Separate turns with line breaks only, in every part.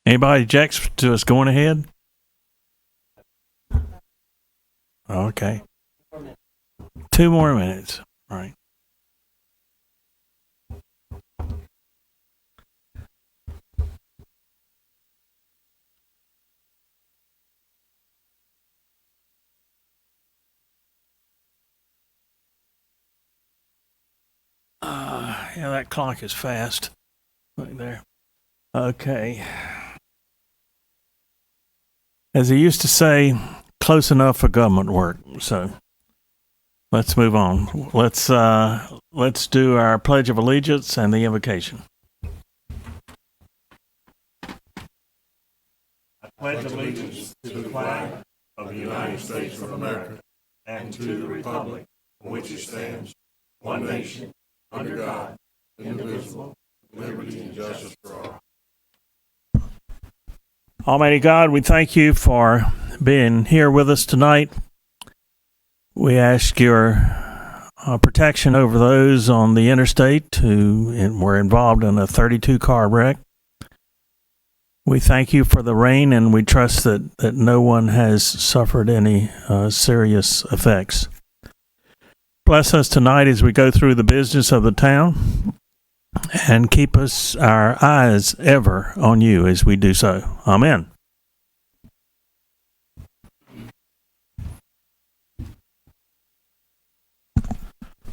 Anybody objects to us going ahead? Okay. 2 more minutes. All right. Yeah, that clock is fast. Right there. Okay. As he used to say, close enough for government work. So let's move on. Let's do our Pledge of Allegiance and the invocation.
I pledge allegiance to the flag of the United States of America and to the republic for which it stands, one nation, under God, indivisible, with liberty and justice for all.
Almighty God, we thank you for being here with us tonight. We ask your protection over those on the interstate who were involved in a 32-car wreck. We thank you for the rain, and we trust that no one has suffered any serious effects. Bless us tonight as we go through the business of the town, and keep our eyes ever on you as we do so. Amen.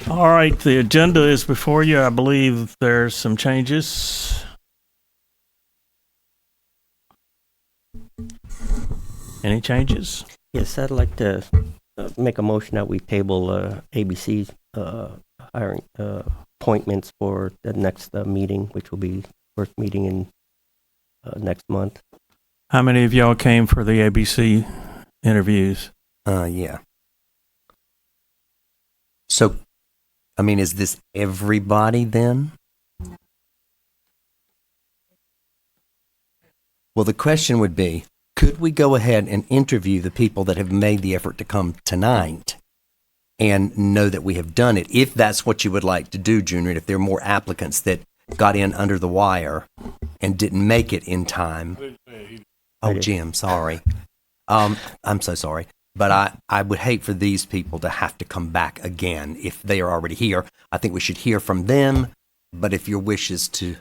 All right, the agenda is before you. I believe there's some changes. Any changes?
Yes, I'd like to make a motion that we table ABC hiring appointments for the next meeting, which will be first meeting in next month.
How many of y'all came for the ABC interviews?
Yeah. So, I mean, is this everybody then? Well, the question would be, could we go ahead and interview the people that have made the effort to come tonight and know that we have done it, if that's what you would like to do, Junior, and if there are more applicants that got in under the wire and didn't make it in time? Oh, Jim, sorry. I'm so sorry. But I would hate for these people to have to come back again if they are already here. I think we should hear from them. But if your wish is to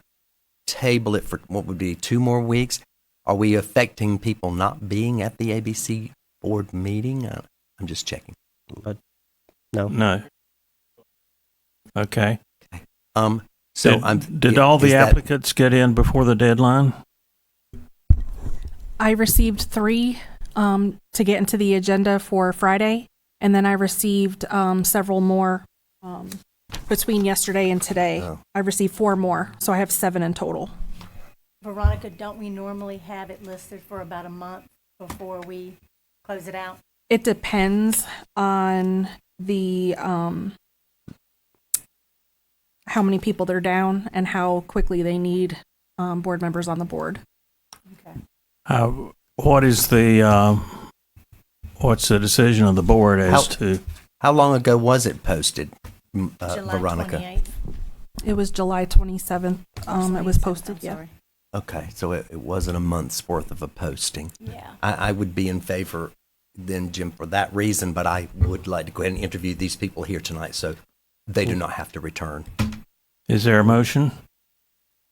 table it for what would be 2 more weeks, are we affecting people not being at the ABC board meeting? I'm just checking.
But no.
No. Okay.
So
did all the applicants get in before the deadline?
I received 3 to get into the agenda for Friday, and then I received several more between yesterday and today.
Oh.
I received 4 more, so I have 7 in total.
Veronica, don't we normally have it listed for about a month before we close it out?
It depends on the how many people they're down and how quickly they need board members on the board.
Okay.
What is what's the decision of the board as to?
How long ago was it posted,
July
Veronica?
28th.
It was July 27th. It was posted.
I'm
Yeah.
sorry.
Okay, so it wasn't a month's worth of a posting.
Yeah.
I would be in favor then, Jim, for that reason, but I would like to go ahead and interview these people here tonight so they do not have to return.
Is there a motion?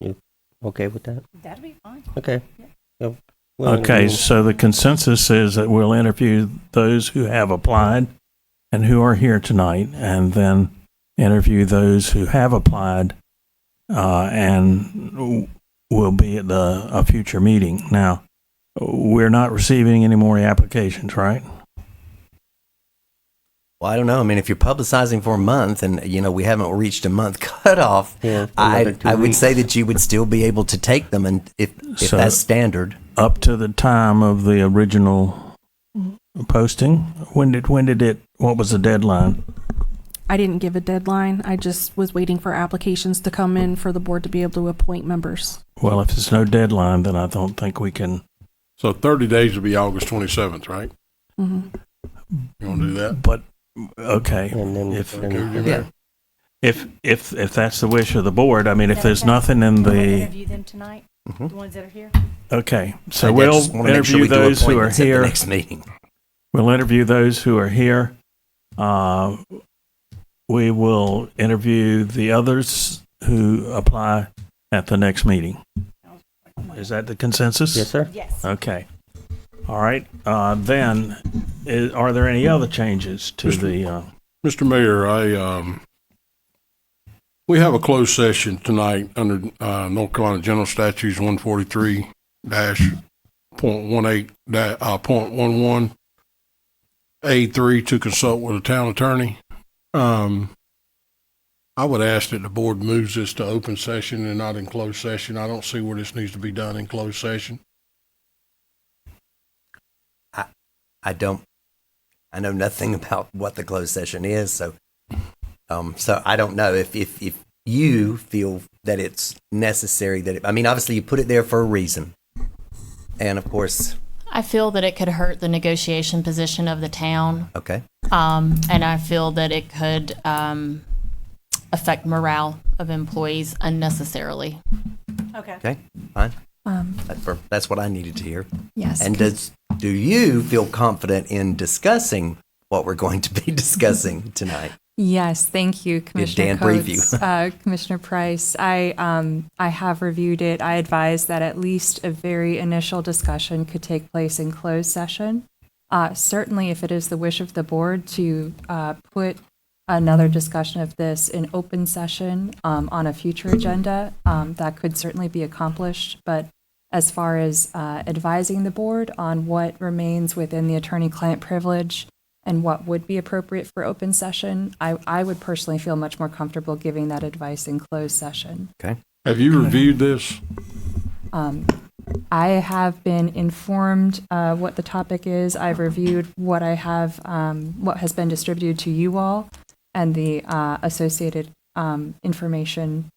You okay with that?
That'd be fine.
Okay.
Yeah.
Yep. Well,
Okay, so the consensus is that we'll interview those who have applied and who are here tonight, and then interview those who have applied and will be at a future meeting. Now, we're not receiving any more applications, right?
Well, I don't know. I mean, if you're publicizing for a month and, we haven't reached a month cutoff,
Yeah,
I
another 2
would
weeks.
say that you would still be able to take them, and if
So-
that's standard.
Up to the time of the original posting? When did it, what was the deadline?
I didn't give a deadline. I just was waiting for applications to come in for the board to be able to appoint members.
Well, if there's no deadline, then I don't think we can.
So 30 days would be August 27th, right?
Hmm.
You want to do that?
But, okay.
And then,
If-
Yeah.
If that's the wish of the board, I mean, if
Is that
there's
okay?
nothing in
You wanna
the,
interview them tonight? The ones that are here?
Okay, so
I
we'll
just wanna make sure
interview
we do
those who are
appointments at the
here.
next meeting.
We'll interview those who are here. We will interview the others who apply at the next meeting. Is that the consensus?
Yes, sir.
Yes.
Okay. All right. Then, are there any other changes to the?
Mr. Mayor, we have a closed session tonight under North Carolina General Statutes 143-.18.11 A3 to consult with a town attorney. I would ask that the board moves this to open session and not in closed session. I don't see where this needs to be done in closed session.
I know nothing about what the closed session is, so I don't know if you feel that it's necessary I mean, obviously you put it there for a reason. And of course,
I feel that it could hurt the negotiation position of the town,
okay.
and I feel that it could affect morale of employees unnecessarily.
Okay.
Okay, fine. That's what I needed to hear.
Yes.
And do you feel confident in discussing what we're going to be discussing tonight?
Yes, thank you, Commissioner
Dan brief
Coates. Commissioner Price, I have reviewed it. I advise that at least a very initial discussion could take place in closed session. Certainly, if it is the wish of the board to put another discussion of this in open session on a future agenda, that could certainly be accomplished. But as far as advising the board on what remains within the attorney-client privilege and what would be appropriate for open session, I would personally feel much more comfortable giving that advice in closed session.
Okay.
Have you reviewed this?
I have been informed what the topic is. I've reviewed what I have, what has been distributed to you all, and the associated information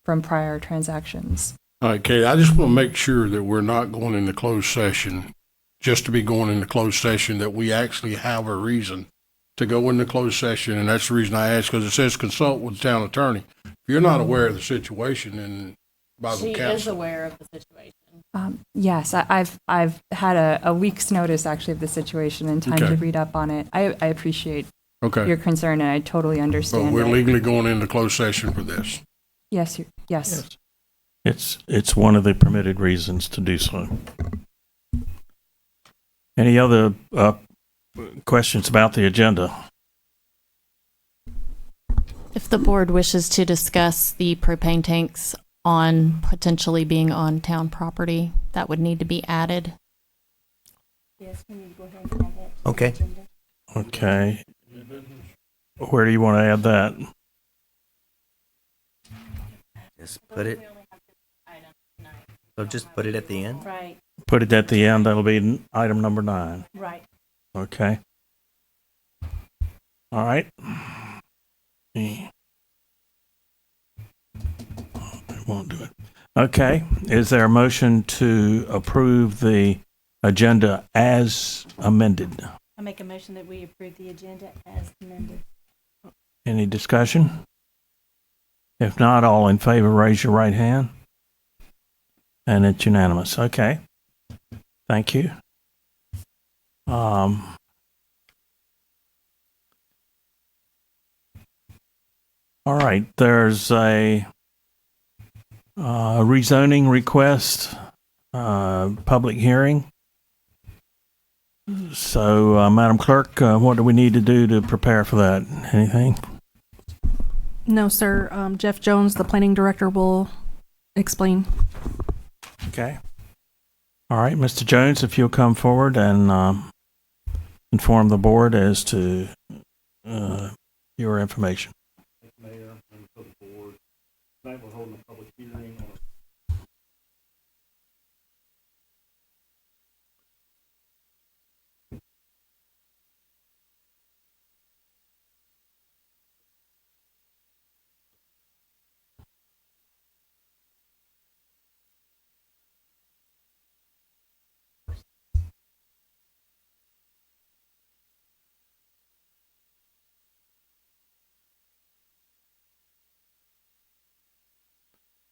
from prior transactions.
All right, Kate, I just want to make sure that we're not going into closed session just to be going into closed session, that we actually have a reason to go into closed session. And that's the reason I asked, because it says consult with the town attorney. If you're not aware of the situation, and by the
She
council.
is aware of the situation.
Yes, I've had a week's notice actually of the situation and time
Okay.
to read up on it. I appreciate
Okay.
your concern, and I totally
But
understand
we're
it.
legally going into closed session for this.
Yes, yes.
It's one of the permitted reasons to do so. Any other questions about the agenda?
If the board wishes to discuss the propane tanks on potentially being on town property, that would need to be added.
Yes, we need to go ahead and add that to the
Okay.
agenda.
Okay. Where do you want to add that?
Just put it. So just put it at the end.
Right,
Put it at the end. That'll be item number 9.
right.
Okay. All right. It won't do it. Okay. Is there a motion to approve the agenda as amended?
I make a motion that we approve the agenda as amended.
Any discussion? If not, all in favor, raise your right hand. And it's unanimous. Okay. Thank you. All right. There's a rezoning request, public hearing. So, Madam Clerk, what do we need to do to prepare for that? Anything?
No, sir. Jeff Jones, the planning director, will explain.
Okay. All right, Mr. Jones, if you'll come forward and inform the board as to your information.
Mayor, and for the board, tonight we're holding a public hearing on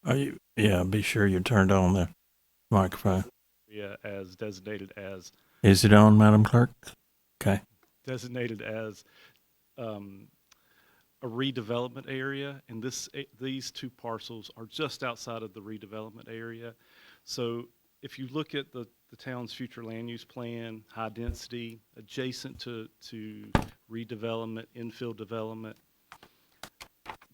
Are you Yeah, be sure you're turned on the microphone.
area as designated as
Is it on, Madam Clerk? Okay.
A redevelopment area, and these two parcels are just outside of the redevelopment area. So if you look at the town's future land use plan, high density, adjacent to redevelopment, infill development,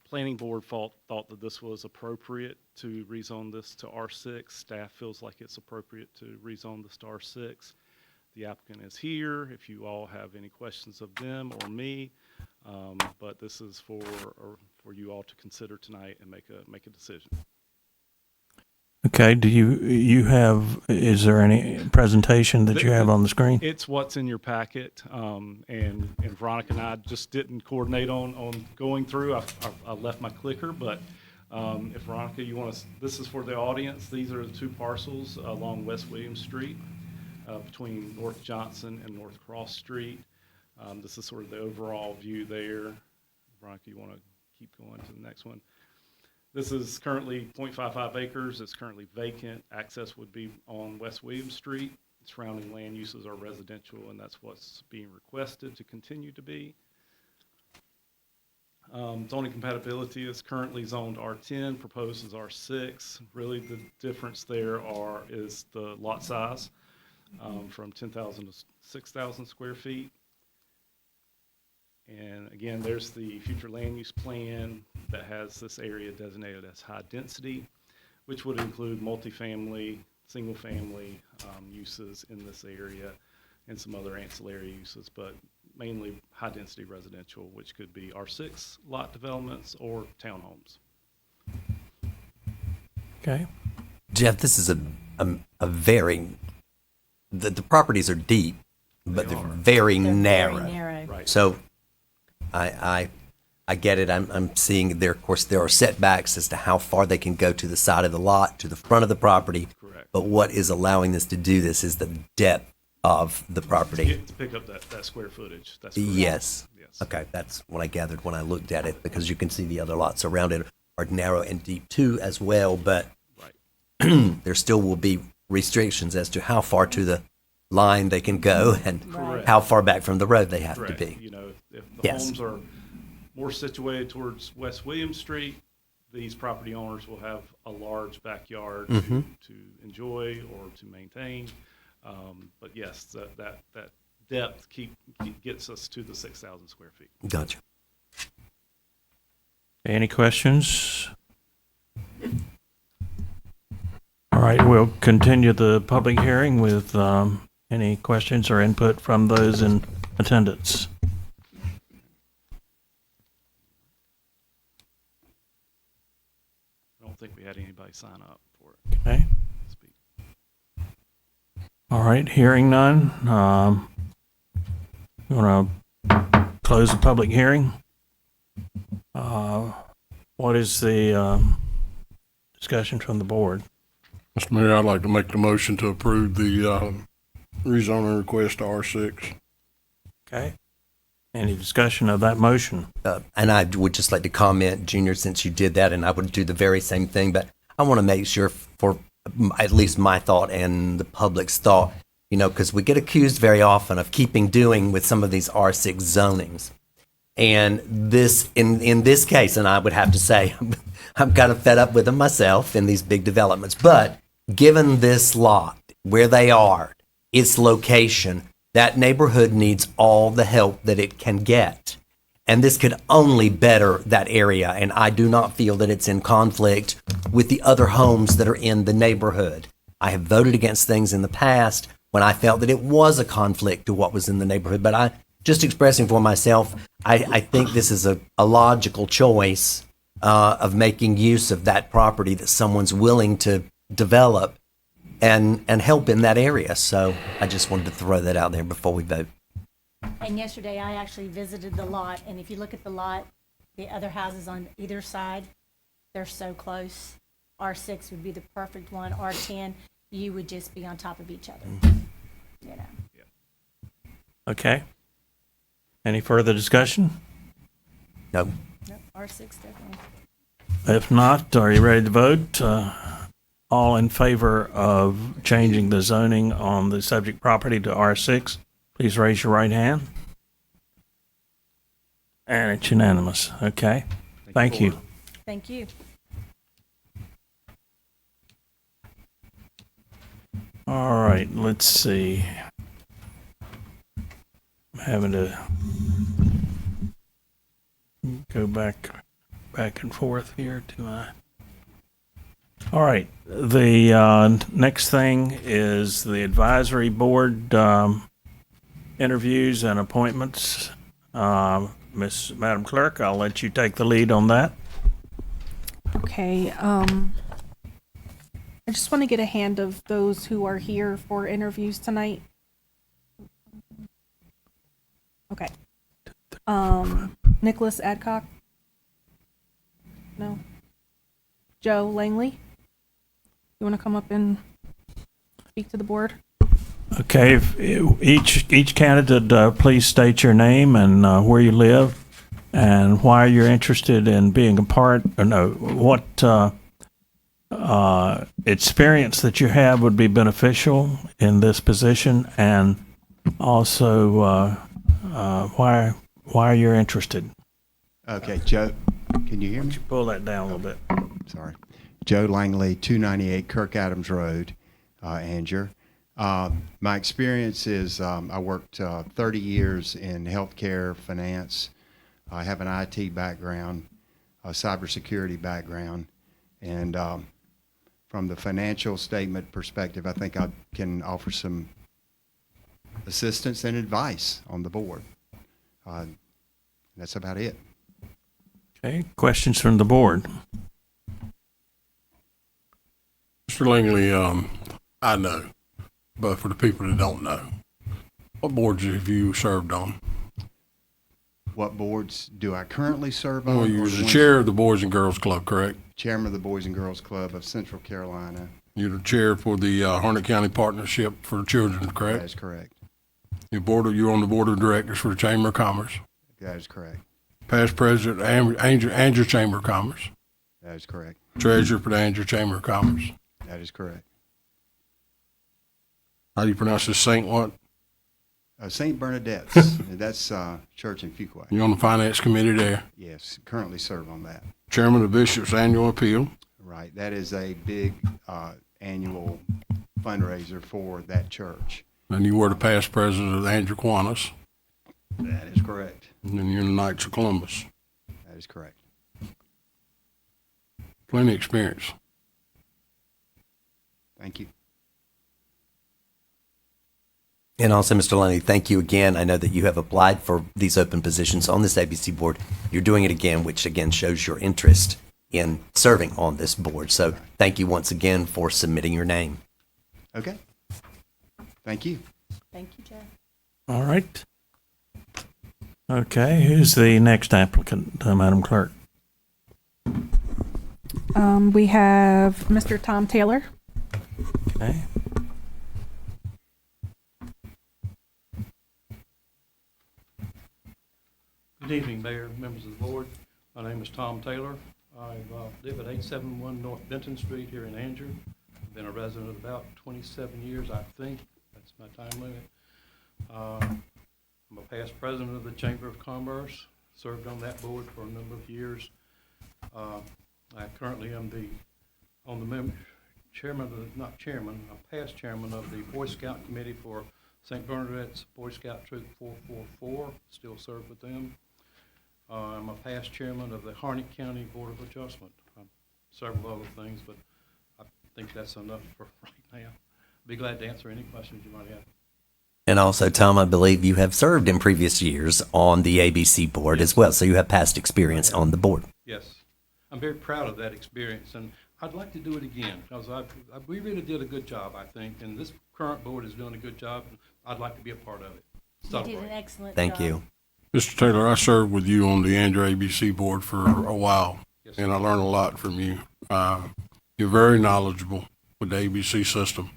planning board thought that this was appropriate to rezone this to R6. Staff feels like it's appropriate to rezone this to R6. The applicant is here if you all have any questions of them or me. But this is for you all to consider tonight and make a decision.
Okay, do you have, is there any presentation that you have on the screen?
It's what's in your packet, and Veronica and I just didn't coordinate on going through. I left my clicker, but if Veronica, you want to, this is for the audience. These are the two parcels along West Williams Street, between North Johnson and North Cross Street. This is sort of the overall view there. Veronica, you want to keep going to the next one? This is currently 0.55 acres. It's currently vacant. Access would be on West Williams Street. Surrounding land uses are residential, and that's what's being requested to continue to be. Zoning compatibility is currently zoned R10, proposed as R6. Really, the difference there is the lot size, from 10,000 to 6,000 square feet. And again, there's the future land use plan that has this area designated as high density, which would include multifamily, single family uses in this area and some other ancillary uses, but mainly high density residential, which could be R6 lot developments or townhomes.
Okay.
Jeff, this is a very, the properties are deep, but they're very narrow.
Very narrow.
Right.
So I get it. I'm seeing there, of course, there are setbacks as to how far they can go to the side of the lot, to the front of the property.
Correct.
But what is allowing this to do this is the depth of the property.
To pick up that square footage. That's correct.
Yes.
Yes.
Okay, that's what I gathered when I looked at it, because you can see the other lots around it are narrow and deep too as well, but
Right.
there still will be restrictions as to how far to the line they can go and
Right.
how far back from the road they have
Correct.
to be.
You know, if the
Yes.
homes are more situated towards West Williams Street, these property owners will have a large backyard
Mm-hmm.
to enjoy or to maintain. But yes, that depth gets us to the 6,000 square feet.
Gotcha.
Any questions? All right, we'll continue the public hearing with any questions or input from those in attendance.
I don't think we had anybody sign up for it.
Okay.
to speak.
All right, hearing none. You want to close the public hearing? What is the discussion from the board?
Mr. Mayor, I'd like to make the motion to approve the rezoning request to R6.
Okay. Any discussion of that motion?
And I would just like to comment, Junior, since you did that, and I would do the very same thing, but I want to make sure for at least my thought and the public's thought, you know, because we get accused very often of doing with some of these R6 zonings. And this, in this case, and I would have to say, I'm kind of fed up with them myself in these big developments, but given this lot, where they are, its location, that neighborhood needs all the help that it can get. And this could only better that area. And I do not feel that it's in conflict with the other homes that are in the neighborhood. I have voted against things in the past when I felt that it was a conflict to what was in the neighborhood. But I just expressing for myself, I think this is a logical choice of making use of that property that someone's willing to develop and help in that area. So I just wanted to throw that out there before we vote.
And yesterday, I actually visited the lot, and if you look at the lot, the other houses on either side, they're so close. R6 would be the perfect one. R10, you would just be on top of each other, you know.
Okay. Any further discussion?
No.
Yep, R6 definitely.
If not, are you ready to vote? All in favor of changing the zoning on the subject property to R6, please raise your right hand. And it's unanimous. Okay. Thank you.
Thank you.
All right, let's see. I'm having to go back and forth here to my. All right, the next thing is the advisory board interviews and appointments. Madam Clerk, I'll let you take the lead on that.
Okay, I just want to get a hand of those who are here for interviews tonight. Okay. Nicholas Adcock? No. Joe Langley? You want to come up and speak to the board?
Okay, if each candidate, please state your name and where you live and why you're interested in being a part, or no, what experience that you have would be beneficial in this position, and also why you're interested.
Okay, Joe, can you hear me?
Pull that down a little bit.
Sorry. Joe Langley, 298 Kirk Adams Road, Angier. My experience is I worked 30 years in healthcare, finance. I have an IT background, a cybersecurity background, and from the financial statement perspective, I think I can offer some assistance and advice on the board. That's about it.
Okay, questions from the board?
Mr. Langley, I know, but for the people that don't know, what boards have you served on?
What boards do I currently serve on?
Well, you're the chair of the Boys and Girls Club, correct?
Chairman of the Boys and Girls Club of Central Carolina.
You're the chair for the Harnett County Partnership for Children,
That
correct?
is correct.
You're on the board of directors for the Chamber of Commerce.
That is correct.
Past president, Angier Chamber of Commerce.
That is correct.
Treasurer for the Angier Chamber of Commerce.
That is correct.
How do you pronounce this, Saint what?
St. Bernadette's. That's church in Fuquay.
You're on the finance committee there.
Yes, currently serve on that.
Chairman of Bishop's Annual Appeal.
Right. That is a big annual fundraiser for that church.
And you were the past president of the Angier Kiwanis.
That is correct.
And then you're in the Knights of Columbus.
That is correct.
Plenty of experience.
Thank you.
And also, Mr. Langley, thank you again. I know that you have applied for these open positions on this ABC board. You're doing it again, which again shows your interest in serving on this board. So thank you once again for submitting your name.
Okay. Thank you.
Thank you, Joe.
All right. Okay, who's the next applicant, Madam Clerk?
We have Mr. Tom Taylor.
Okay.
Good evening, Mayor, members of the board. My name is Tom Taylor. I live at 871 North Benton Street here in Angier. I've been a resident about 27 years, I think. That's my time limit. I'm a past president of the Chamber of Commerce, served on that board for a number of years. I currently am I'm past chairman of the Boy Scout Committee for St. Bernadette's Boy Scout Troop 444, still serve with them. I'm a past chairman of the Harnett County Board of Adjustment. Several other things, but I think that's enough for right now. Be glad to answer any questions you might have.
And also, Tom, I believe you have served in previous years on the ABC board as well. So you have past experience on the board.
Yes, I'm very proud of that experience, and I'd like to do it again because we really did a good job, I think, and this current board is doing a good job, and I'd like to be a part of it.
You did an excellent
Thank
job.
you.
Mr. Taylor, I served with you on the Angier ABC board for a while,
Yes,
and I learned a lot from you. You're very knowledgeable with the ABC system,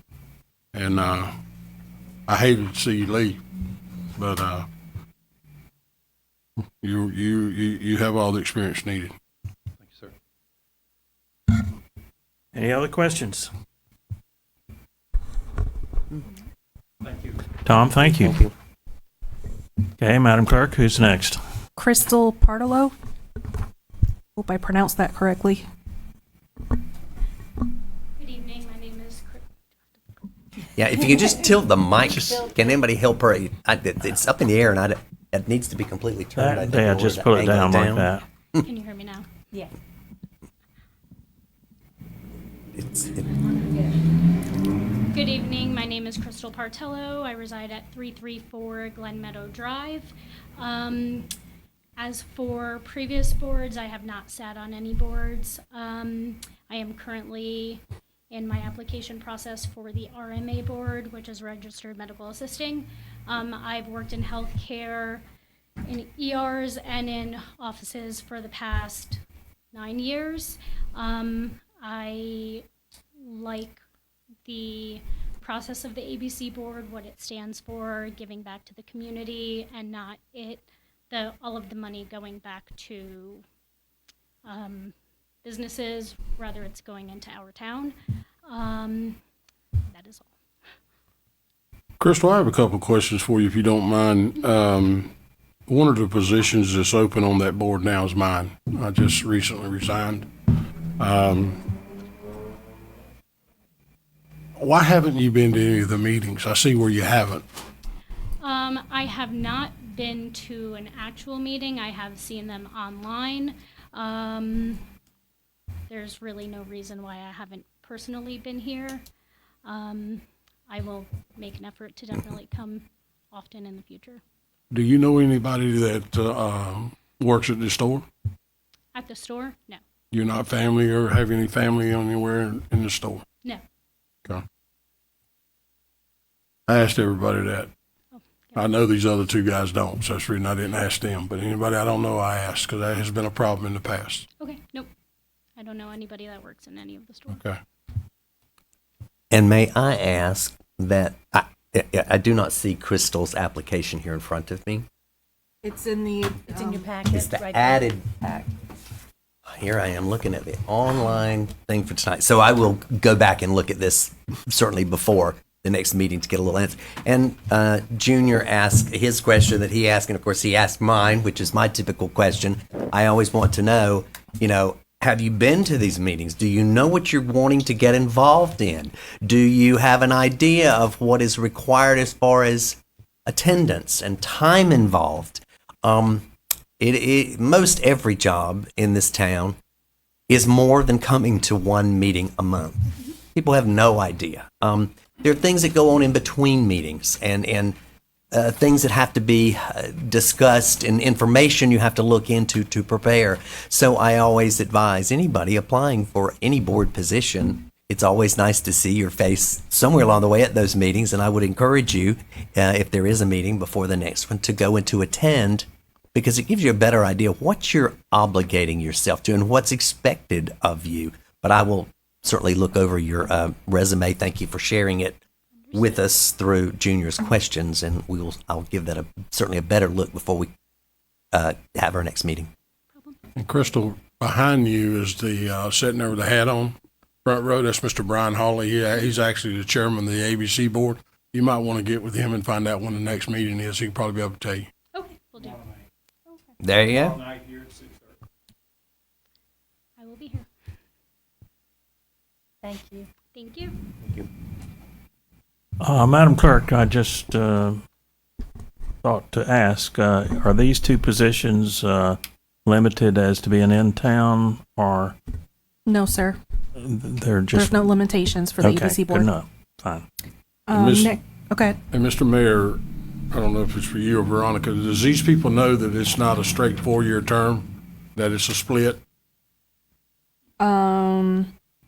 and I hated to see you leave, but you have all the experience needed.
Thank you, sir.
Any other questions?
Thank you.
Tom, thank you.
Thank you.
Okay, Madam Clerk, who's next?
Crystal Partolo. Hope I pronounced that correctly.
Good evening. My name is
Yeah, if you can just tilt the mic, can anybody help her? It's up in the air, and it needs to be completely turned. I think,
Yeah,
or
just
the
put it
angle
down like that.
Can you hear me now?
Yeah.
Good evening. My name is Crystal Partello. I reside at 334 Glen Meadow Drive. As for previous boards, I have not sat on any boards. I am currently in my application process for the RMA board, which is Registered Medical Assisting. I've worked in healthcare, in ERs, and in offices for the past 9 years. I like the process of the ABC board, what it stands for, giving back to the community, and not all of the money going back to businesses, rather it's going into our town. That is all.
Crystal, I have a couple of questions for you, if you don't mind. One of the positions that's open on that board now is mine. I just recently resigned. Why haven't you been to any of the meetings? I see where you haven't.
I have not been to an actual meeting. I have seen them online. There's really no reason why I haven't personally been here. I will make an effort to definitely come often in the future.
Do you know anybody that works at the store?
At the store? No.
You're not family or have any family anywhere in the store?
No.
Okay. I asked everybody that. I know these other two guys don't, so that's the reason I didn't ask them. But anybody I don't know, I asked, because that has been a problem in the past.
Okay, nope. I don't know anybody that works in any of the stores.
Okay.
And may I ask that I do not see Crystal's application here in front of me.
It's in the.
It's in your packet.
It's the
right there.
added pack. Here I am looking at the online thing for tonight. So I will go back and look at this certainly before the next meeting to get a little answer. And Junior asked his question that he asked, and of course he asked mine, which is my typical question. I always want to know, have you been to these meetings? Do you know what you're wanting to get involved in? Do you have an idea of what is required as far as attendance and time involved? Most every job in this town is more than coming to one meeting a month. People have no idea. There are things that go on in between meetings and things that have to be discussed and information you have to look into to prepare. So I always advise anybody applying for any board position, it's always nice to see your face somewhere along the way at those meetings. And I would encourage you, if there is a meeting before the next one, to go and to attend, because it gives you a better idea of what you're obligating yourself to and what's expected of you. But I will certainly look over your resume. Thank you for sharing it with us through Junior's questions, and I'll give that certainly a better look before we have our next meeting.
And Crystal, behind you is the sitting there with the hat on, front row. That's Mr. Brian Hawley. He's actually the chairman of the ABC board. You might want to get with him and find out when the next meeting is. He can probably be able to tell you.
Okay, we'll do.
There you go.
I will be here.
Thank you.
Thank you.
Madam Clerk, I just thought to ask, are these two positions limited as to being in town, or
No, sir.
they're just...
There's no limitations for the
okay,
ABC board.
good enough. Fine.
Okay.
And Mr. Mayor, I don't know if it's for you or Veronica, does these people know that it's not a straight 4-year term, that it's a split?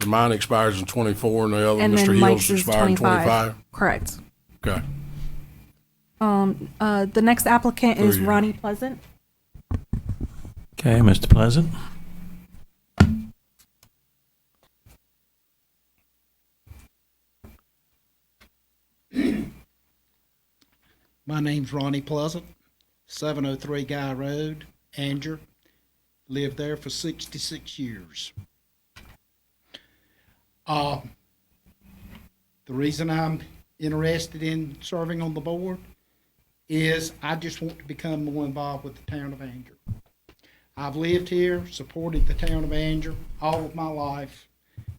Mine expires in 24 and the other,
And
Mr.
then
Hills,
Mike's is
expires in 25?
Correct.
Okay.
The next applicant is
Through you.
Ronnie Pleasant.
Okay, Mr. Pleasant.
My name's Ronnie Pleasant, 703 Guy Road, Anger. Lived there for 66 years. The reason I'm interested in serving on the board is I just want to become more involved with the town of Anger. I've lived here, supported the town of Anger all of my life,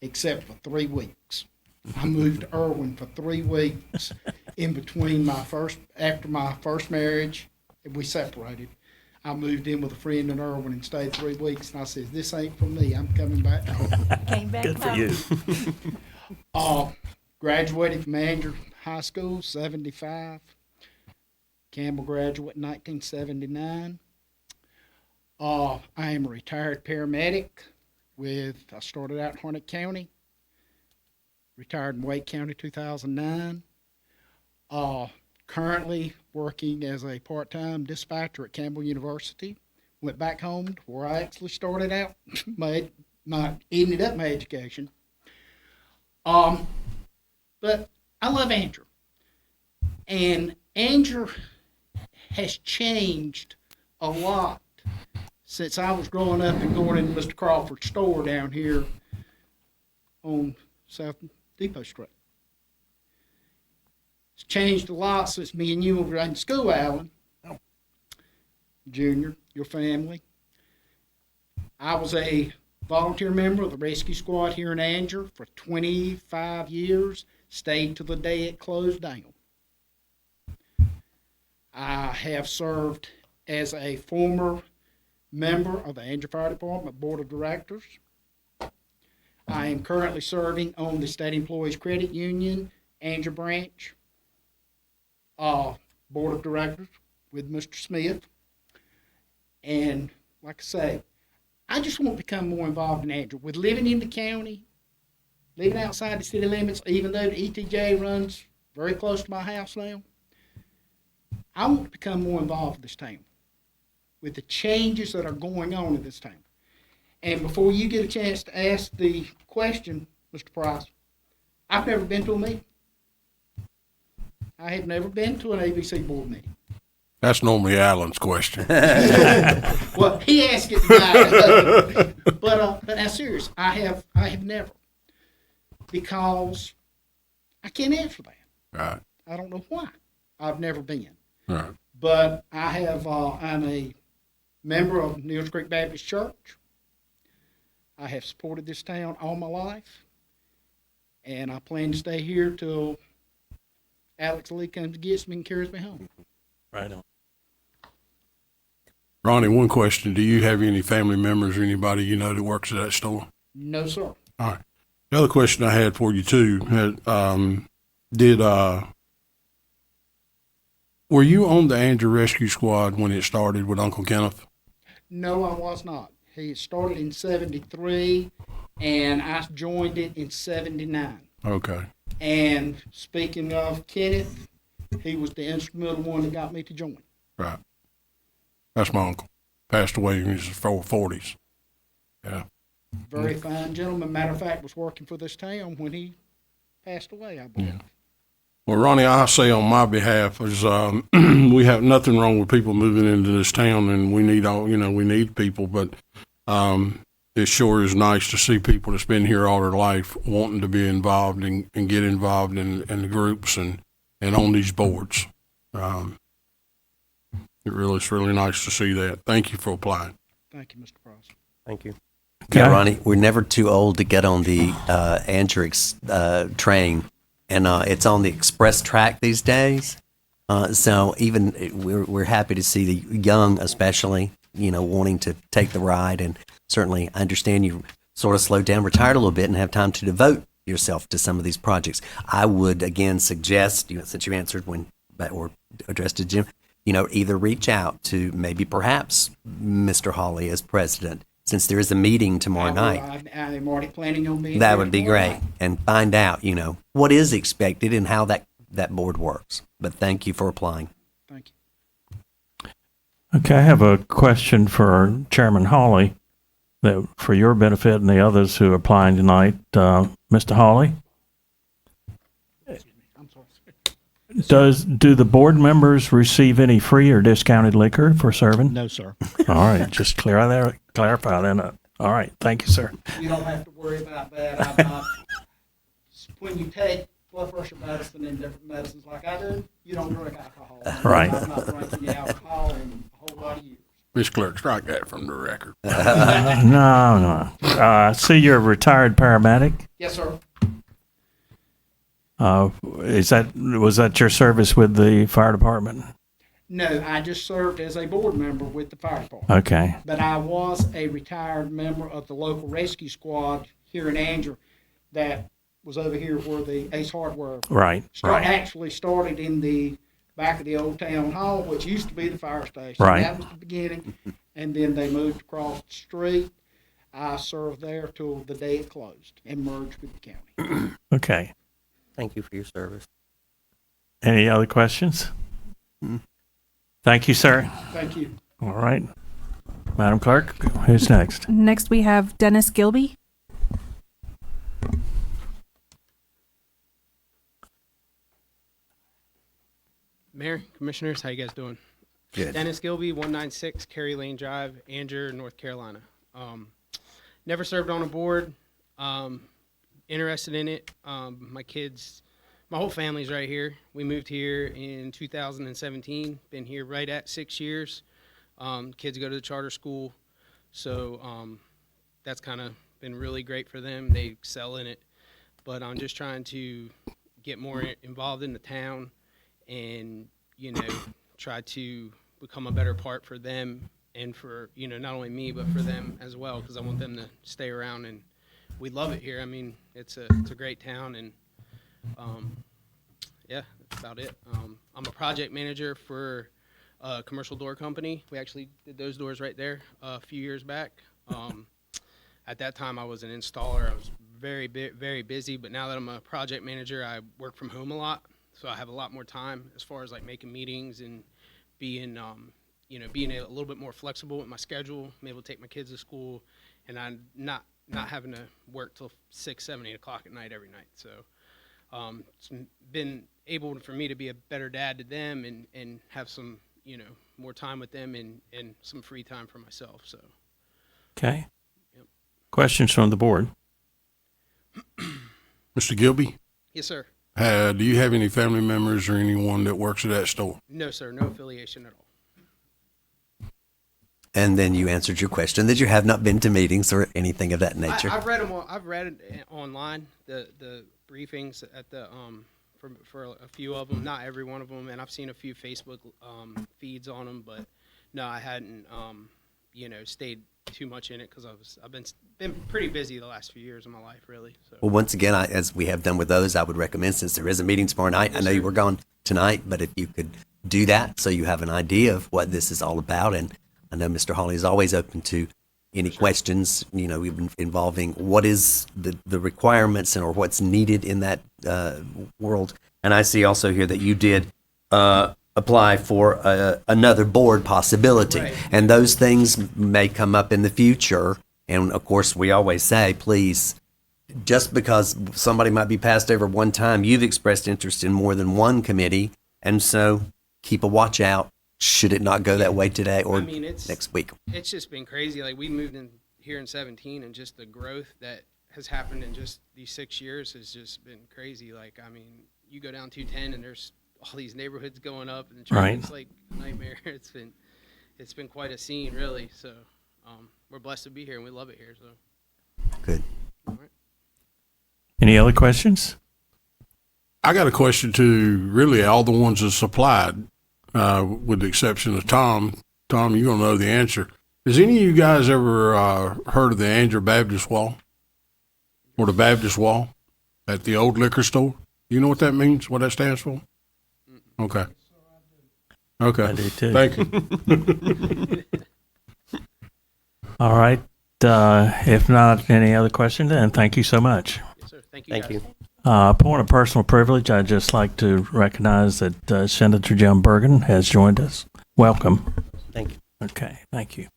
except for 3 weeks. I moved to Irwin for 3 weeks in between after my first marriage, and we separated. I moved in with a friend in Irwin and stayed 3 weeks, and I said, this ain't for me, I'm coming back home.
Came back
Good for
home.
you.
Graduated from Anger High School, 75. Campbell graduate in 1979. I am a retired paramedic I started out in Harnett County, retired in Wake County 2009. Currently working as a part-time dispatcher at Campbell University. Went back home to where I actually started out, ended up my education. But I love Anger. And Anger has changed a lot since I was growing up and going into Mr. Crawford's store down here on South Depot Street. It's changed a lot since me and you were in school, Alan. Junior, your family. I was a volunteer member of the rescue squad here in Anger for 25 years, stayed till the day it closed down. I have served as a former member of the Anger Fire Department Board of Directors. I am currently serving on the State Employees Credit Union, Anger Branch, Board of Directors with Mr. Smith. And like I say, I just want to become more involved in Anger. With living in the county, living outside the city limits, even though the ETJ runs very close to my house now, I want to become more involved in this town with the changes that are going on in this town. And before you get a chance to ask the question, Mr. Price, I've never been to a meeting. I have never been to an ABC board meeting.
That's normally Alan's question.
Well, he asked it tonight. But now serious, I have never, because I can't answer that.
Right.
I don't know why. I've never been.
Right.
But I have. I'm a member of Neals Creek Baptist Church. I have supported this town all my life, and I plan to stay here till Alex Lee comes and gets me and carries me home.
Right on.
Ronnie, one question. Do you have any family members or anybody you know that works at that store?
No, sir.
All right. The other question I had for you too, were you on the Anger Rescue Squad when it started with Uncle Kenneth?
No, I was not. He started in 73, and I joined it in 79.
Okay.
And speaking of Kenneth, he was the instrumental one that got me to join.
Right. That's my uncle. Passed away in his 40s. Yeah.
Very fine gentleman. Matter of fact, was working for this town when he passed away, I believe.
Yeah. Well, Ronnie, I say on my behalf is we have nothing wrong with people moving into this town, and we need people, but it sure is nice to see people that's been here all their life wanting to be involved and get involved in the groups and on these boards. It's really nice to see that. Thank you for applying.
Thank you, Mr. Price.
Thank you.
Yeah, Ronnie, we're never too old to get on the Anger train, and it's on the express track these days. So even we're happy to see the young, especially, wanting to take the ride. And certainly, I understand you sort of slowed down, retired a little bit, and have time to devote yourself to some of these projects. I would again suggest, since you answered or addressed to Jim, either reach out to perhaps Mr. Hawley as president, since there is a meeting tomorrow night.
I'm already planning on being
That
there
would be
tomorrow
great.
night.
And find out, what is expected and how that board works. But thank you for applying.
Thank you.
Okay, I have a question for Chairman Hawley, that for your benefit and the others who are applying tonight. Mr. Hawley,
I'm sorry.
do the board members receive any free or discounted liquor for serving?
No, sir.
All right, just clarify that up. All right, thank you, sir.
You don't have to worry about that. when you take blood pressure medicine and different medicines like I do, you don't drink alcohol.
Right.
I've not drinking alcohol in a whole lot of years.
Miss Clerk, strike that from the record.
No. I see you're a retired paramedic.
Yes, sir.
Was that your service with the fire department?
No, I just served as a board member with the fire department.
Okay.
But I was a retired member of the local rescue squad here in Andrew that was over here where the Ace Hardware
Right.
actually started in the back of the old town hall, which used to be the fire station.
Right.
That was the beginning, and then they moved across the street. I served there till the day it closed and merged with the county.
Okay.
Thank you for your service.
Any other questions? Thank you, sir.
Thank you.
All right. Madam Clerk, who's next?
Next, we have Dennis Gilby.
Mayor, Commissioners, how you guys doing?
Good.
Dennis Gilby, 196 Kerry Lane Drive, Anger, North Carolina. Never served on a board. Interested in it. My kids, my whole family's right here. We moved here in 2017. Been here right at 6 years. Kids go to the charter school, so that's kind of been really great for them. They excel in it. But I'm just trying to get more involved in the town and, try to become a better part for them and for, not only me, but for them as well, because I want them to stay around, and we love it here. I mean, it's a great town, and yeah, that's about it. I'm a project manager for a commercial door company. We actually did those doors right there a few years back. At that time, I was an installer. I was very busy, but now that I'm a project manager, I work from home a lot. So I have a lot more time as far as like making meetings and being, being a little bit more flexible with my schedule. I'm able to take my kids to school, and I'm not having to work till 6, 7, 8 o'clock at night every night. So it's been able for me to be a better dad to them and have some, more time with them and some free time for myself. So.
Okay.
Yep.
Questions from the board?
Mr. Gilby,
Yes, sir.
do you have any family members or anyone that works at that store?
No, sir. No affiliation at all.
And then you answered your question that you have not been to meetings or anything of that nature.
I've read them. I've read it online. The briefings at the for a few of them, not every one of them, and I've seen a few Facebook feeds on them, but no, I hadn't stayed too much in it because I've been pretty busy the last few years of my life, really. So.
Well, once again, as we have done with those, I would recommend, since there is a meeting tomorrow night,
Yes,
I know you
sir.
were gone tonight, but if you could do that so you have an idea of what this is all about. And I know Mr. Hawley is always open to any questions, involving what is the requirements or what's needed in that world. And I see also here that you did apply for another board possibility.
Right.
And those things may come up in the future. And of course, we always say, please, just because somebody might be passed over one time, you've expressed interest in more than one committee. And so keep a watch out should it not go that way today or next week.
It's just been crazy. Like, we moved in here in 17, and just the growth that has happened in just these 6 years has just been crazy. Like, I mean, you go down 210 and there's all these neighborhoods going up, and the traffic's like a nightmare. It's been quite a scene, really. So we're blessed to be here, and we love it here. So
Good.
all right.
Any other questions?
I got a question to really all the ones that supplied, with the exception of Tom. Tom, you're going to know the answer. Has any of you guys ever heard of the Andrew Baptist Wall? Or the Baptist Wall at the old liquor store? You know what that means? What that stands for? Okay. Okay.
I do too.
Thank you.
All right. If not, any other questions? Then thank you so much.
Yes, sir. Thank you.
Thank
guys.
you.
Point of personal privilege, I'd just like to recognize that Senator Jim Bergen has joined us. Welcome.
Thank you.
Okay, thank you.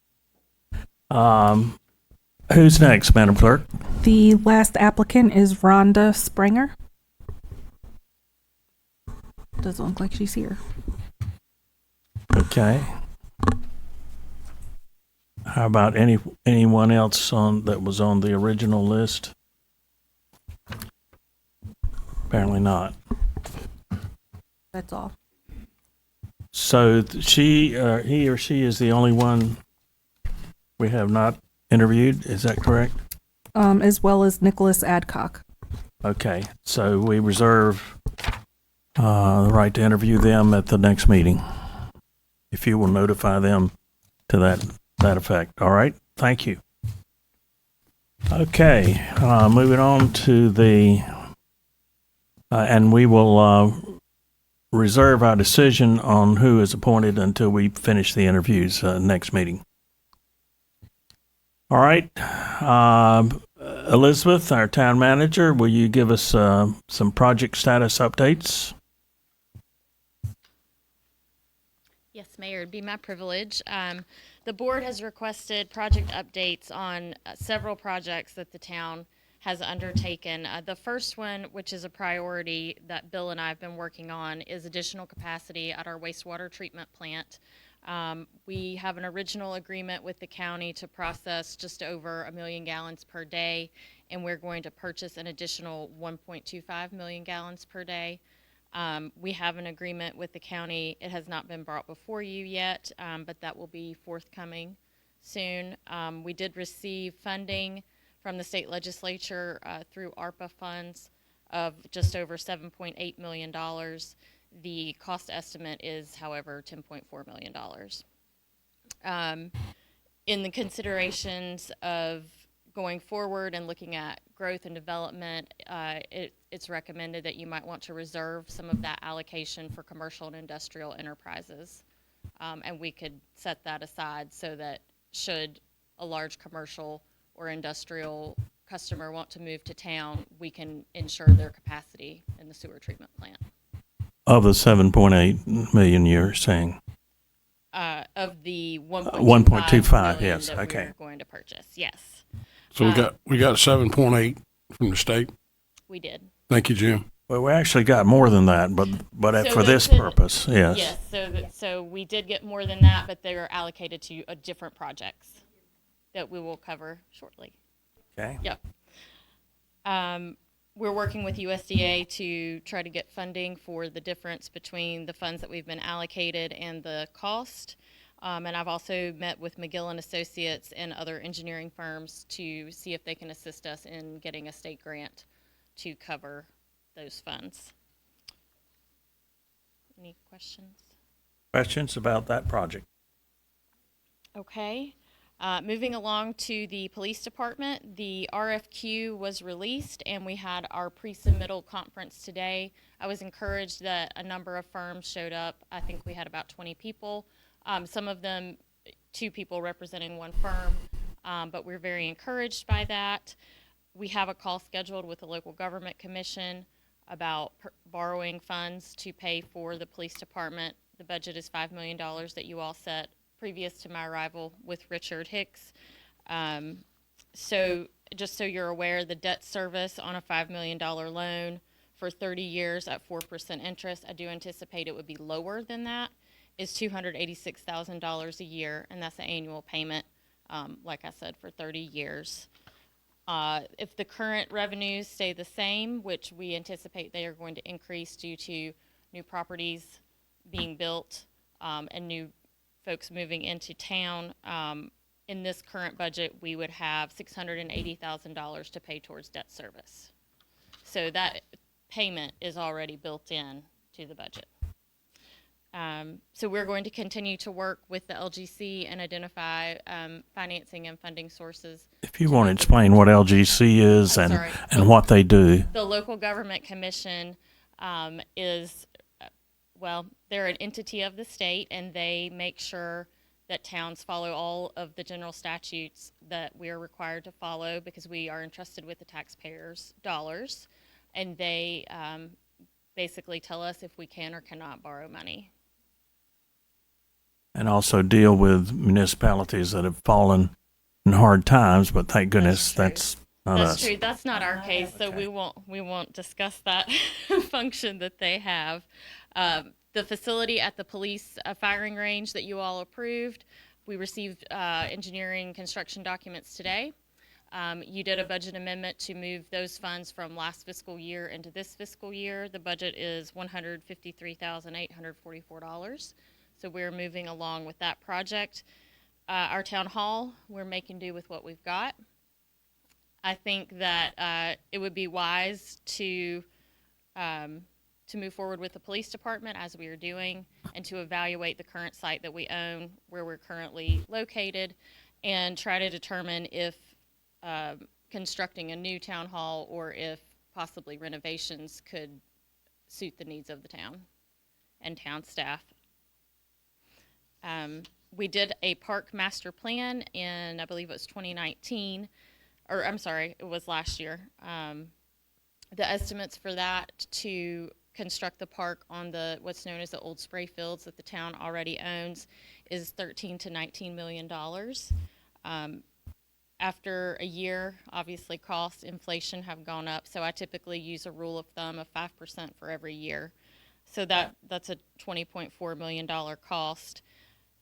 Who's next, Madam Clerk?
The last applicant is Rhonda Springer. Doesn't look like she's here.
Okay. How about anyone else that was on the original list? Apparently not.
That's all.
So he or she is the only one we have not interviewed. Is that correct?
As well as Nicholas Adcock.
Okay, so we reserve the right to interview them at the next meeting. If you will notify them to that effect. All right, thank you. Okay, moving on to the, and we will reserve our decision on who is appointed until we finish the interviews next meeting. All right, Elizabeth, our town manager, will you give us some project status updates?
Yes, Mayor, it'd be my privilege. The board has requested project updates on several projects that the town has undertaken. The first one, which is a priority that Bill and I have been working on, is additional capacity at our wastewater treatment plant. We have an original agreement with the county to process just over 1 million gallons per day, and we're going to purchase an additional 1.25 million gallons per day. We have an agreement with the county. It has not been brought before you yet, but that will be forthcoming soon. We did receive funding from the state legislature through ARPA funds of just over $7.8 million. The cost estimate is, however, $10.4 million. In the considerations of going forward and looking at growth and development, it's recommended that you might want to reserve some of that allocation for commercial and industrial enterprises. And we could set that aside so that should a large commercial or industrial customer want to move to town, we can ensure their capacity in the sewer treatment plant.
Of the 7.8 million you're saying?
Of the
1.25, yes,
that
okay.
we're going to purchase, yes.
So we got 7.8 from the state.
We did.
Thank you, Jim.
Well, we actually got more than that, but
So
for this
that's
purpose, yes.
Yes, so we did get more than that, but they are allocated to different projects that we will cover shortly.
Okay.
Yep. We're working with USDA to try to get funding for the difference between the funds that we've been allocated and the cost. And I've also met with McGill and Associates and other engineering firms to see if they can assist us in getting a state grant to cover those funds. Any questions?
Questions about that project?
Okay. Moving along to the police department, the RFQ was released and we had our pre-submittal conference today. I was encouraged that a number of firms showed up. I think we had about 20 people. Some of them, 2 people representing one firm, but we're very encouraged by that. We have a call scheduled with the local government commission about borrowing funds to pay for the police department. The budget is $5 million that you all set previous to my arrival with Richard Hicks. So just so you're aware, the debt service on a $5 million loan for 30 years at 4% interest, I do anticipate it would be lower than that, is $286,000 a year, and that's an annual payment, like I said, for 30 years. If the current revenues stay the same, which we anticipate they are going to increase due to new properties being built and new folks moving into town, in this current budget, we would have $680,000 to pay towards debt service. So that payment is already built in to the budget. So we're going to continue to work with the LGC and identify financing and funding sources.
If you want to explain what LGC is and what they do.
The Local Government Commission is, well, they're an entity of the state, and they make sure that towns follow all of the general statutes that we are required to follow because we are entrusted with the taxpayers' dollars. And they basically tell us if we can or cannot borrow money.
And also deal with municipalities that have fallen in hard times, but thank goodness that's not us.
That's true. That's not our case, so we won't discuss that function that they have. The facility at the police firing range that you all approved, we received engineering construction documents today. You did a budget amendment to move those funds from last fiscal year into this fiscal year. The budget is $153,844. So we're moving along with that project. Our town hall, we're making do with what we've got. I think that it would be wise to move forward with the police department as we are doing, and to evaluate the current site that we own, where we're currently located, and try to determine if constructing a new town hall or if possibly renovations could suit the needs of the town and town staff. We did a park master plan in, I believe it was 2019, or I'm sorry, it was last year. The estimates for that to construct the park on the what's known as the old spray fields that the town already owns is $13 to $19 million. After a year, obviously cost, inflation have gone up, so I typically use a rule of thumb of 5% for every year. So that's a $20.4 million cost.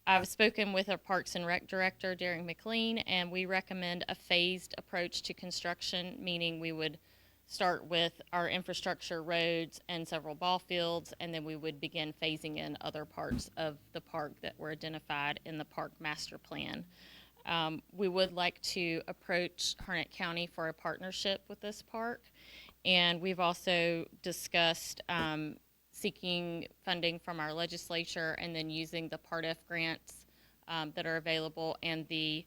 I've spoken with our Parks and Rec Director, Darren McLean, and we recommend a phased approach to construction, meaning we would start with our infrastructure, roads, and several ball fields, and then we would begin phasing in other parts of the park that were identified in the park master plan. We would like to approach Harnett County for a partnership with this park, and we've also discussed seeking funding from our legislature and then using the Part F grants that are available and the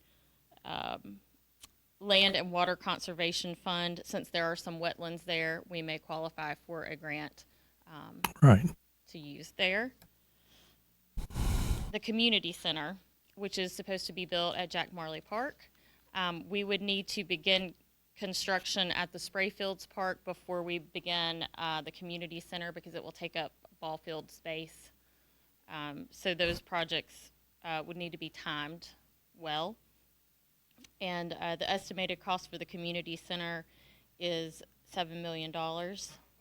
Land and Water Conservation Fund. Since there are some wetlands there, we may qualify for a grant
Right.
to use there. The community center, which is supposed to be built at Jack Marley Park, we would need to begin construction at the Sprayfields Park before we begin the community center, because it will take up ball field space. So those projects would need to be timed well. And the estimated cost for the community center is $7 million,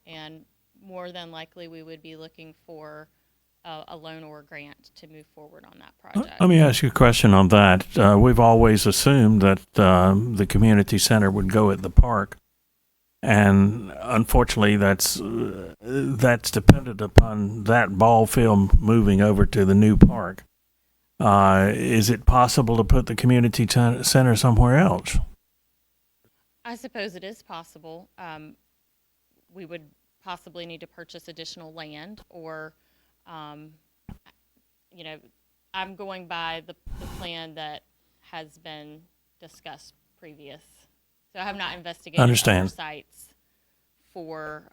and more than likely we would be looking for a loan or a grant to move forward on that project.
Let me ask you a question on that. We've always assumed that the community center would go at the park, and unfortunately, that's dependent upon that ball field moving over to the new park. Is it possible to put the community center somewhere else?
I suppose it is possible. We would possibly need to purchase additional land, or you know, I'm going by the plan that has been discussed previous. So I have not investigated other sites for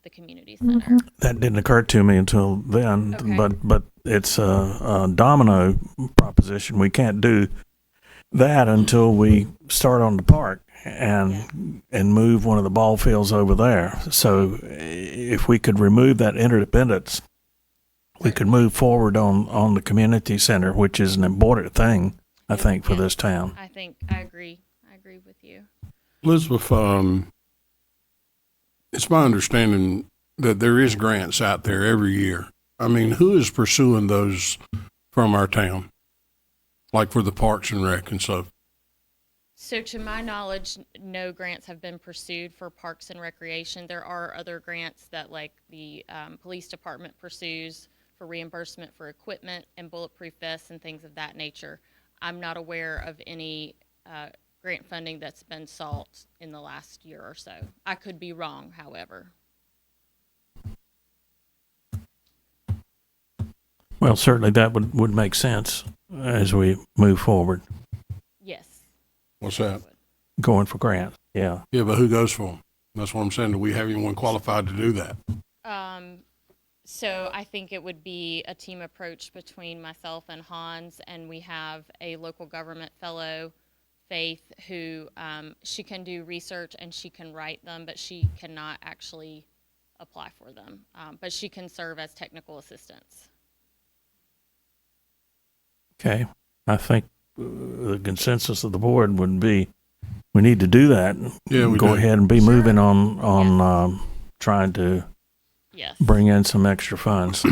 the community center.
That didn't occur to me until then,
Okay.
but it's a domino proposition. We can't do that until we start on the park and move one of the ball fields over there. So if we could remove that interdependence, we could move forward on the community center, which is an important thing, I think, for this town.
I agree with you.
Elizabeth, it's my understanding that there is grants out there every year. I mean, who is pursuing those from our town? Like for the Parks and Rec and stuff?
So to my knowledge, no grants have been pursued for Parks and Recreation. There are other grants that, like, the police department pursues for reimbursement for equipment and bulletproof vests and things of that nature. I'm not aware of any grant funding that's been sought in the last year or so. I could be wrong, however.
Well, certainly that would make sense as we move forward.
Yes.
What's that?
Going for grants, yeah.
Yeah, but who goes for them? That's what I'm saying. Do we have anyone qualified to do that?
So I think it would be a team approach between myself and Hans, and we have a local government fellow, Faith, who she can do research and she can write them, but she cannot actually apply for them. But she can serve as technical assistance.
Okay. I think the consensus of the board would be we need to do that.
Yeah, we
go
do.
ahead and be moving on trying to bring in some extra funds.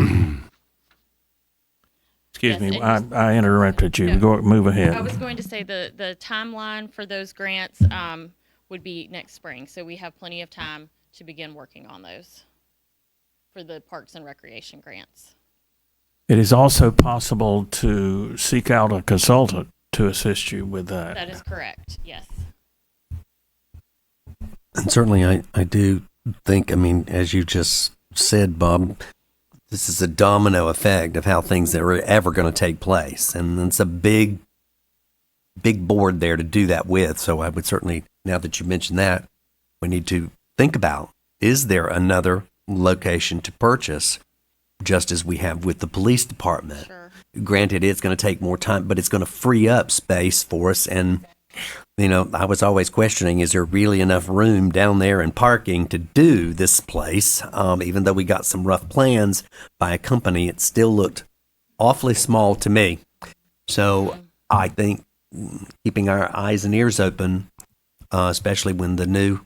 Excuse
Yes,
me,
and
I interrupted you.
No.
Go move ahead.
I was going to say the timeline for those grants would be next spring, so we have plenty of time to begin working on those for the Parks and Recreation grants.
It is also possible to seek out a consultant to assist you with that.
That is correct, yes.
And certainly I do think, I mean, as you just said, Bob, this is a domino effect of how things are ever going to take place. And it's a big board there to do that with. So I would certainly, now that you mentioned that, we need to think about, is there another location to purchase, just as we have with the police department?
Sure.
Granted, it's going to take more time, but it's going to free up space for us. And, you know, I was always questioning, is there really enough room down there and parking to do this place? Even though we got some rough plans by a company, it still looked awfully small to me. So I think keeping our eyes and ears open, especially when the new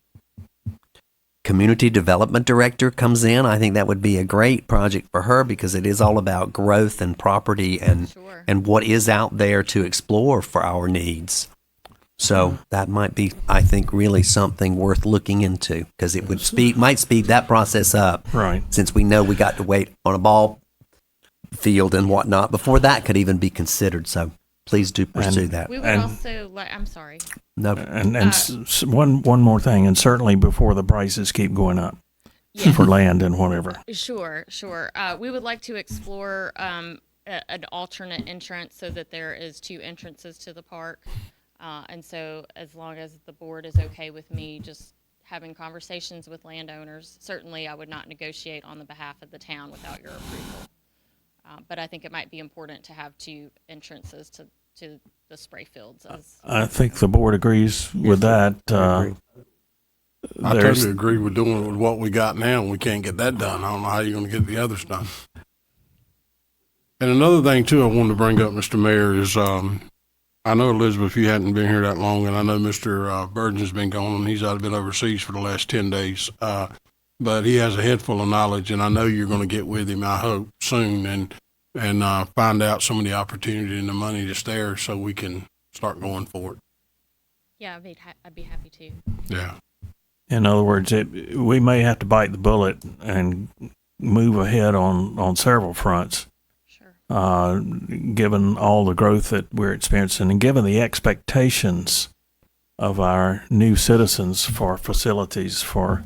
community development director comes in, I think that would be a great project for her, because it is all about growth and property and
Sure.
and what is out there to explore for our needs. So that might be, I think, really something worth looking into, because it would might speed that process up.
Right.
Since we know we got to wait on a ball field and whatnot before that could even be considered. So please do pursue that.
We would
And-
also, I'm sorry.
No,
One more thing, and certainly before the prices keep going up
Yes.
for land and whatever.
Sure. We would like to explore an alternate entrance so that there is 2 entrances to the park. And so as long as the board is okay with me just having conversations with landowners, certainly I would not negotiate on the behalf of the town without your approval. But I think it might be important to have 2 entrances to the spray fields.
I think the board agrees with that.
I
There's-
totally agree with doing it with what we got now. We can't get that done. I don't know how you're going to get the others done. And another thing too, I wanted to bring up, Mr. Mayor, is I know, Elizabeth, you hadn't been here that long, and I know Mr. Burgeon's been gone, and he's been overseas for the last 10 days. But he has a head full of knowledge, and I know you're going to get with him, I hope, soon, and find out some of the opportunity and the money that's there so we can start going for it.
Yeah, I'd be happy to.
Yeah.
In other words, we may have to bite the bullet and move ahead on several fronts.
Sure.
Given all the growth that we're experiencing and given the expectations of our new citizens for facilities for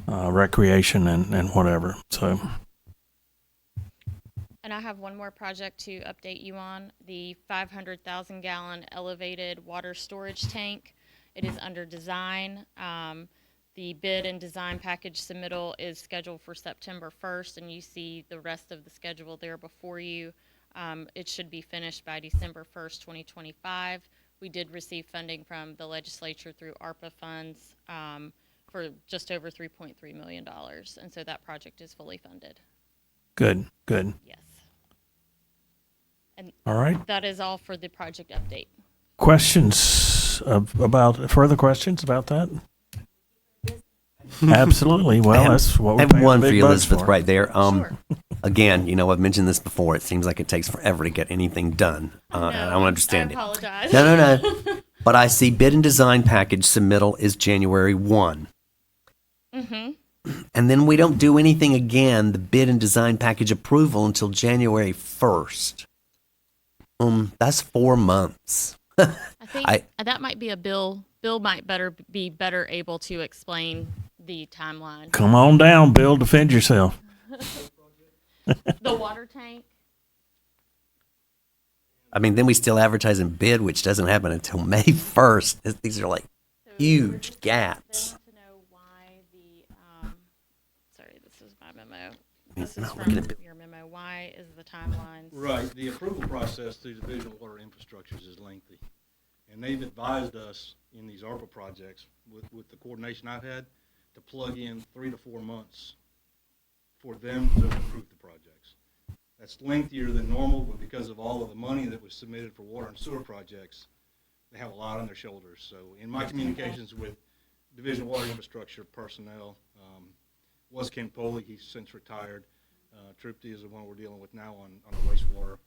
recreation and whatever. So,
And I have one more project to update you on, the 500,000 gallon elevated water storage tank. It is under design. The bid and design package submittal is scheduled for September 1st, and you see the rest of the schedule there before you. It should be finished by December 1st, 2025. We did receive funding from the legislature through ARPA funds for just over $3.3 million, and so that project is fully funded.
good.
Yes. And
All right.
that is all for the project update.
Further questions about that? Absolutely. Well, that's what
I
we
have
pay
one
the
for
big
you,
bucks
Elizabeth,
for.
right there.
Sure.
Again, you know, I've mentioned this before. It seems like it takes forever to get anything done. And I don't understand
I
it.
apologize.
No. But I see bid and design package submittal is January 1.
Mm-hmm.
And then we don't do anything again, the bid and design package approval, until January 1st. That's 4 months.
I think that might be a Bill. Bill might be better able to explain the timeline.
Come on down, Bill. Defend yourself.
The water tank.
I mean, then we still advertise and bid, which doesn't happen until May 1st. These are like huge gaps.
They want to know why the. Sorry, this is my memo. This is
not
from
looking at
your memo. Why is the timeline?
Right, the approval process through Division of Water Infrastructures is lengthy. And they've advised us in these ARPA projects, with the coordination I've had, to plug in 3 to 4 months for them to approve the projects. That's lengthier than normal, but because of all of the money that was submitted for water and sewer projects, they have a lot on their shoulders. So in my communications with Division of Water Infrastructure personnel, was Ken Poley, he's since retired. Trupti is the one we're dealing with now on the wastewater.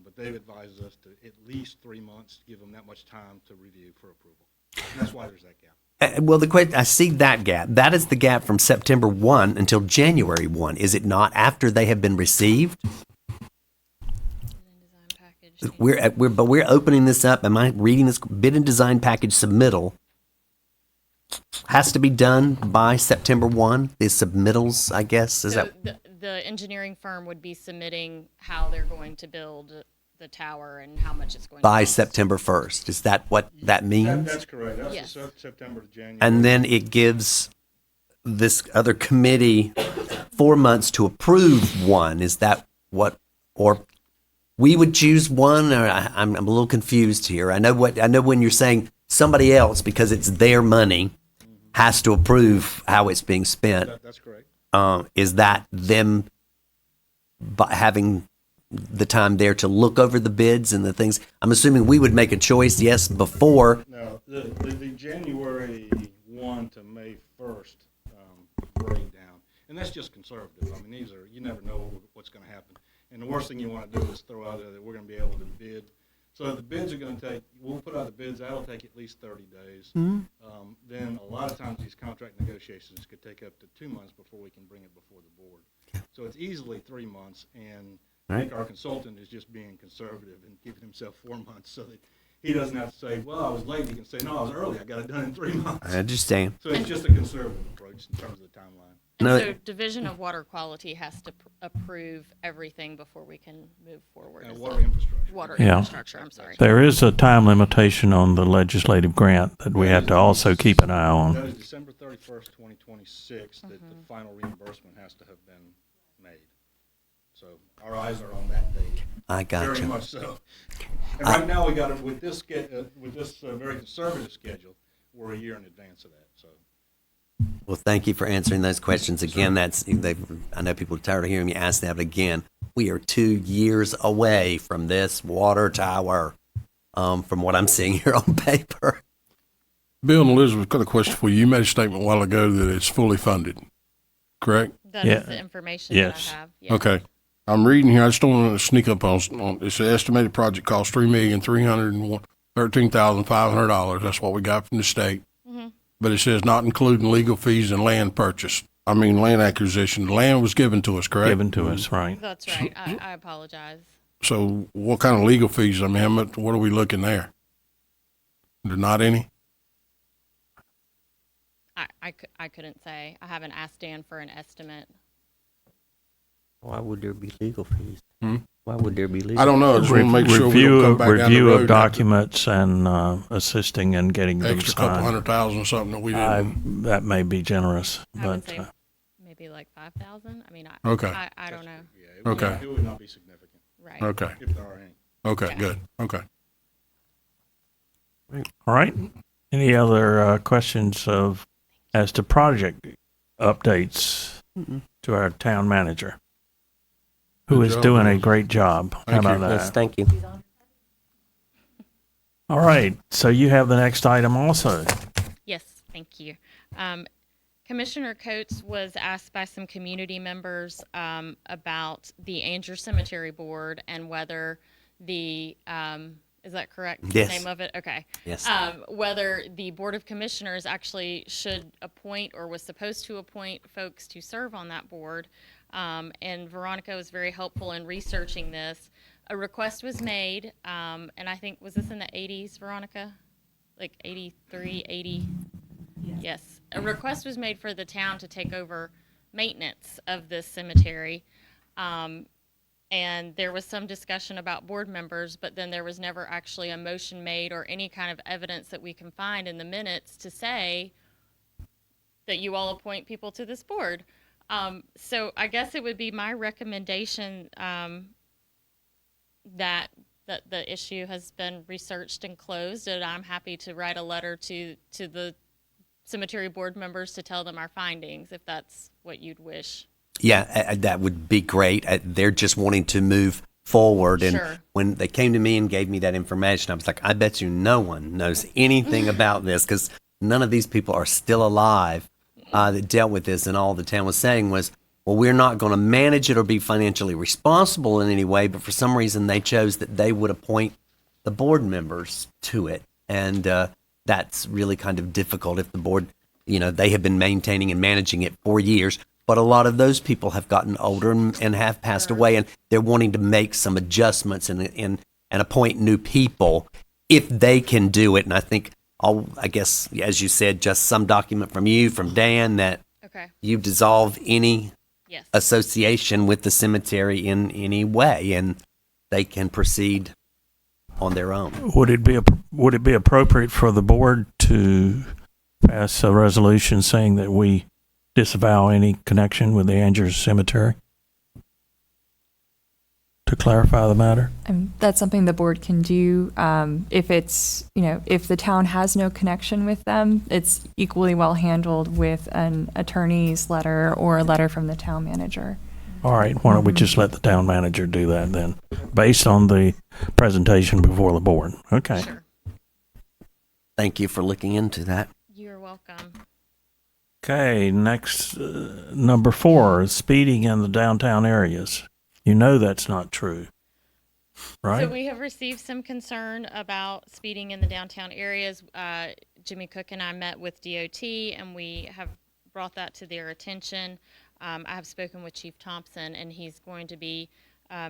But they've advised us to at least 3 months, to give them that much time to review for approval. And that's why there's that gap.
Well, the question, I see that gap. That is the gap from September 1 until January 1. Is it not after they have been received? We're opening this up. Am I reading this? Bid and design package submittal has to be done by September 1. The submittals, I guess, is
So
that
the engineering firm would be submitting how they're going to build the tower and how much it's going to
by
cost.
September 1st? Is that what that means?
That's correct. That's
Yes.
the September to January.
And then it gives this other committee 4 months to approve one. Is that what, or we would choose one? Or I'm a little confused here. I know when you're saying somebody else, because it's their money, has to approve how it's being spent.
That's correct.
Is that them having the time there to look over the bids and the things? I'm assuming we would make a choice, yes, before.
No, the January 1 to May 1st breakdown, and that's just conservative. I mean, these are, you never know what's going to happen. And the worst thing you want to do is throw out there that we're going to be able to bid. So the bids are going to take, we'll put out the bids, that'll take at least 30 days. Then a lot of times these contract negotiations could take up to 2 months before we can bring it before the board. So it's easily 3 months, and I think our consultant is just being conservative and giving himself 4 months so that he doesn't have to say, well, I was late. He can say, no, I was early. I got it done in 3 months.
I understand.
So it's just a conservative approach in terms of the timeline.
And
No.
so Division of Water Quality has to approve everything before we can move forward.
And
Is
water
that-
infrastructure.
Water
Yeah.
infrastructure, I'm sorry.
There is a time limitation on the legislative grant that we have to also keep an eye
That
on.
is December 31st, 2026, that the final reimbursement has to have been made. So our eyes are on that date.
I got
Very
you.
much so. And right now, we got it with this, very conservative schedule, we're a year in advance of that, so.
Well, thank you for answering those questions again. I know people are tired of hearing me ask that, but again, we are 2 years away from this water tower, from what I'm seeing here on paper.
Bill and Elizabeth, got a question for you. You made a statement a while ago that it's fully funded, correct?
That
Yeah.
is the information
Yes.
that I have. Yeah.
Okay. I'm reading here. I just don't want to sneak up on it's an estimated project cost $3,313,500. That's what we got from the state. But it says not including legal fees and land purchase. I mean, land acquisition. The land was given to us, correct?
Given to us, right?
That's right. I apologize.
So what kind of legal fees? I mean, how much, what are we looking there? There not any?
I couldn't say. I haven't asked Dan for an estimate.
Why would there be legal fees?
Hmm?
Why would there be legal?
I don't know. I just want to make sure we
Review
don't come
of,
back down the
review
road
of
and have to-
documents and assisting in getting them
Extra couple
signed.
100,000 or something that we didn't.
That may be generous,
I would
but
say maybe like 5,000. I mean,
Okay.
I don't know.
Yeah,
Okay.
It would not be significant,
Right.
Okay.
if there are any.
Okay,
Yeah.
good. Okay.
all right. Any other questions as to project updates to our town manager, who
Good
is
job,
doing a
guys.
great job? How
Thank
about
you.
Yes,
that?
thank you.
All right. So you have the next item also.
Yes, thank you. Commissioner Coates was asked by some community members about the Anger Cemetery Board and whether the, is that correct?
Yes.
Name of it? Okay.
Yes.
Whether the Board of Commissioners actually should appoint or was supposed to appoint folks to serve on that board. And Veronica was very helpful in researching this. A request was made, and I think, was this in the 80s, Veronica? Like 83, 80? Yes. A request was made for the town to take over maintenance of this cemetery. And there was some discussion about board members, but then there was never actually a motion made or any kind of evidence that we can find in the minutes to say that you all appoint people to this board. So I guess it would be my recommendation that the issue has been researched and closed, and I'm happy to write a letter to the cemetery board members to tell them our findings, if that's what you'd wish.
Yeah, that would be great. They're just wanting to move forward. And
Sure.
when they came to me and gave me that information, I was like, I bet you no one knows anything about this, because none of these people are still alive that dealt with this. And all the town was saying was, well, we're not going to manage it or be financially responsible in any way, but for some reason they chose that they would appoint the board members to it. And that's really kind of difficult if the board, they have been maintaining and managing it for years, but a lot of those people have gotten older and have passed away, and they're wanting to make some adjustments and appoint new people if they can do it. And I think, I guess, as you said, just some document from you, from Dan, that you've dissolved any association with the cemetery in any way, and they can proceed on their own.
Would it be appropriate for the board to pass a resolution saying that we disavow any connection with the Andrews Cemetery? To clarify the matter?
That's something the board can do. If it's, if the town has no connection with them, it's equally well handled with an attorney's letter or a letter from the town manager.
All right, why don't we just let the town manager do that then, based on the presentation before the board? Okay.
Sure.
Thank you for looking into that.
You're welcome.
Okay, next, number 4, speeding in the downtown areas. You know that's not true, right?
So we have received some concern about speeding in the downtown areas. Jimmy Cook and I met with DOT, and we have brought that to their attention. I have spoken with Chief Thompson, and he's going to be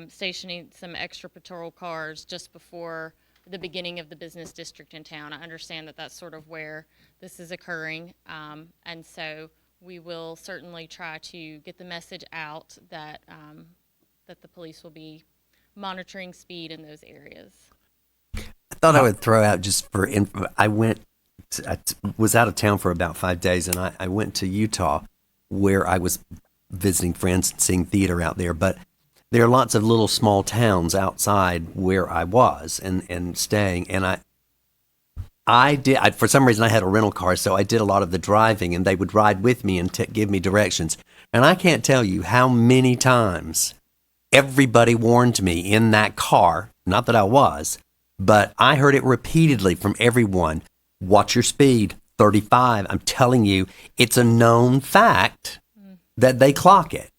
stationing some extra patrol cars just before the beginning of the business district in town. I understand that that's sort of where this is occurring, and so we will certainly try to get the message out that that the police will be monitoring speed in those areas.
I thought I would throw out just for I was out of town for about 5 days, and I went to Utah, where I was visiting friends and seeing theater out there. But there are lots of little small towns outside where I was and staying, and for some reason I had a rental car, so I did a lot of the driving, and they would ride with me and give me directions. And I can't tell you how many times everybody warned me in that car, not that I was, but I heard it repeatedly from everyone. Watch your speed, 35. I'm telling you, it's a known fact that they clock it.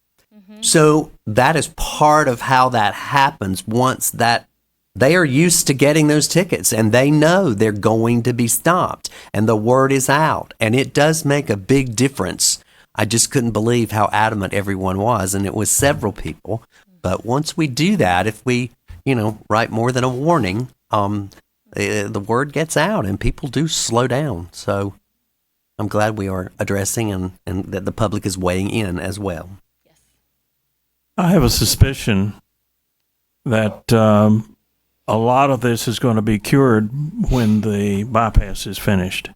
So that is part of how that happens once that they are used to getting those tickets, and they know they're going to be stopped, and the word is out, and it does make a big difference. I just couldn't believe how adamant everyone was, and it was several people. But once we do that, if we, write more than a warning, the word gets out and people do slow down. So I'm glad we are addressing and that the public is weighing in as well.
Yes.
I have a suspicion that a lot of this is going to be cured when the bypass is finished.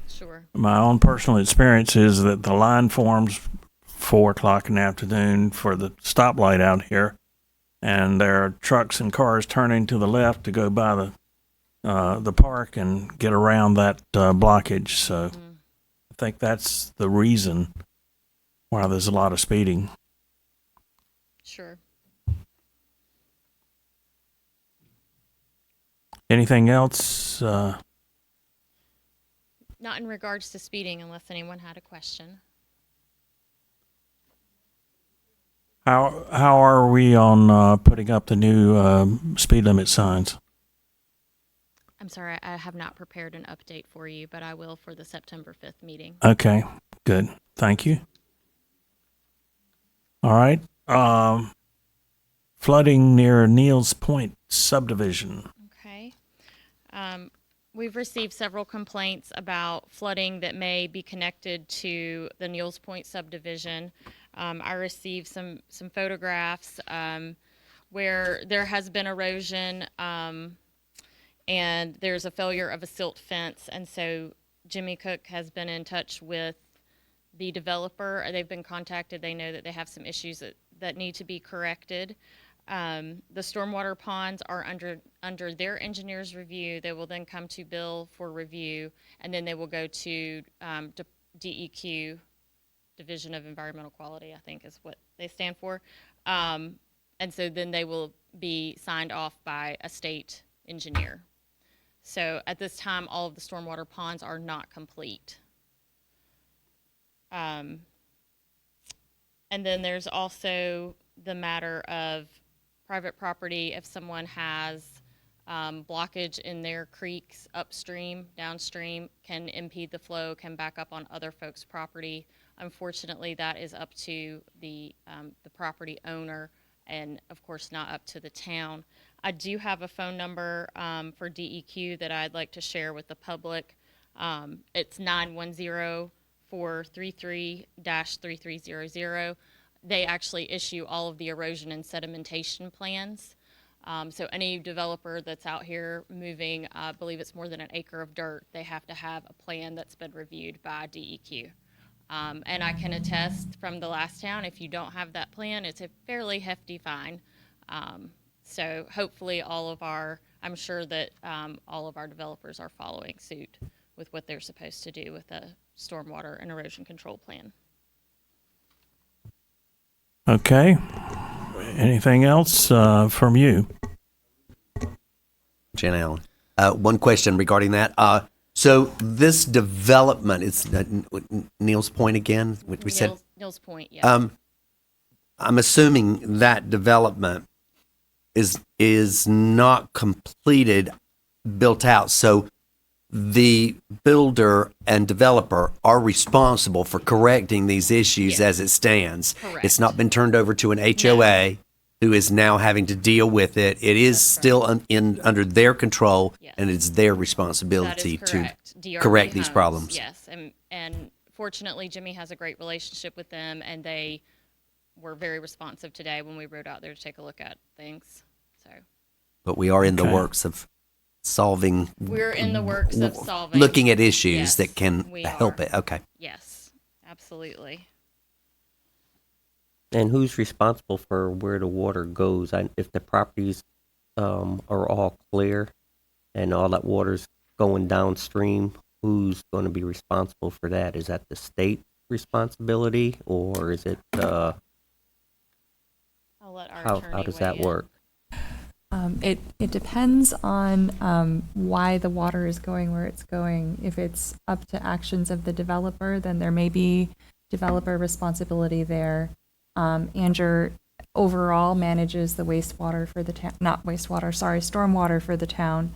Sure.
My own personal experience is that the line forms 4 o'clock in the afternoon for the stoplight out here, and there are trucks and cars turning to the left to go by the park and get around that blockage. So I think that's the reason why there's a lot of speeding.
Sure.
Anything else?
Not in regards to speeding, unless anyone had a question.
How are we on putting up the new speed limit signs?
I'm sorry, I have not prepared an update for you, but I will for the September 5th meeting.
Okay, good. Thank you. All right. Flooding near Neils Point subdivision.
Okay. We've received several complaints about flooding that may be connected to the Neils Point subdivision. I received some photographs where there has been erosion and there's a failure of a silt fence. And so Jimmy Cook has been in touch with the developer. They've been contacted. They know that they have some issues that need to be corrected. The stormwater ponds are under their engineer's review. They will then come to Bill for review, and then they will go to DEQ, Division of Environmental Quality, I think is what they stand for. And so then they will be signed off by a state engineer. So at this time, all of the stormwater ponds are not complete. And And then there's also the matter of private property. If someone has blockage in their creeks upstream, downstream, can impede the flow, can back up on other folks' property. Unfortunately, that is up to the property owner, and of course not up to the town. I do have a phone number for DEQ that I'd like to share with the public. It's 910-433-3300. They actually issue all of the erosion and sedimentation plans. So any developer that's out here moving, I believe it's more than an acre of dirt, they have to have a plan that's been reviewed by DEQ. And I can attest from the last town, if you don't have that plan, it's a fairly hefty fine. So hopefully I'm sure that all of our developers are following suit with what they're supposed to do with a stormwater and erosion control plan.
Okay. Anything else from you?
Jen Allen. One question regarding that. So this development, it's Neil's Point again, which we said.
Neil's Point, yeah.
I'm assuming that development is not completed, built out. So the builder and developer are responsible for correcting these issues as it stands.
Correct.
It's not been turned over to an HOA who is now having to deal with it. It is still under their control, and it's their responsibility to correct these problems.
Yes, and fortunately, Jimmy has a great relationship with them, and they were very responsive today when we rode out there to take a look at things. So,
but we are in the works of solving.
We're in the works of solving.
Looking at issues that can help it. Okay.
Yes, absolutely.
And who's responsible for where the water goes? If the properties are all clear and all that water's going downstream, who's going to be responsible for that? Is that the state responsibility, or is it?
I'll let our attorney
how does that
weigh in.
work?
It depends on why the water is going where it's going. If it's up to actions of the developer, then there may be developer responsibility there. Andrew overall manages the wastewater for the town, stormwater for the town.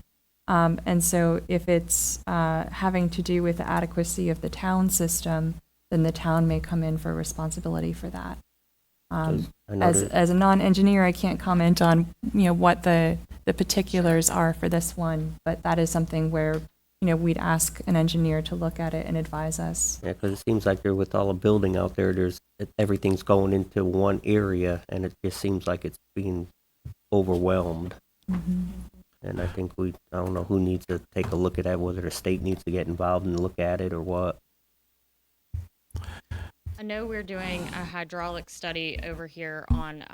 And so if it's having to do with the adequacy of the town system, then the town may come in for responsibility for that. As a non-engineer, I can't comment on what the particulars are for this one, but that is something where we'd ask an engineer to look at it and advise us.
Yeah, because it seems like with all the building out there, everything's going into one area, and it just seems like it's being overwhelmed.
Mm-hmm.
And I think I don't know who needs to take a look at that, whether the state needs to get involved and look at it or what.
I know we're doing a hydraulic study over here on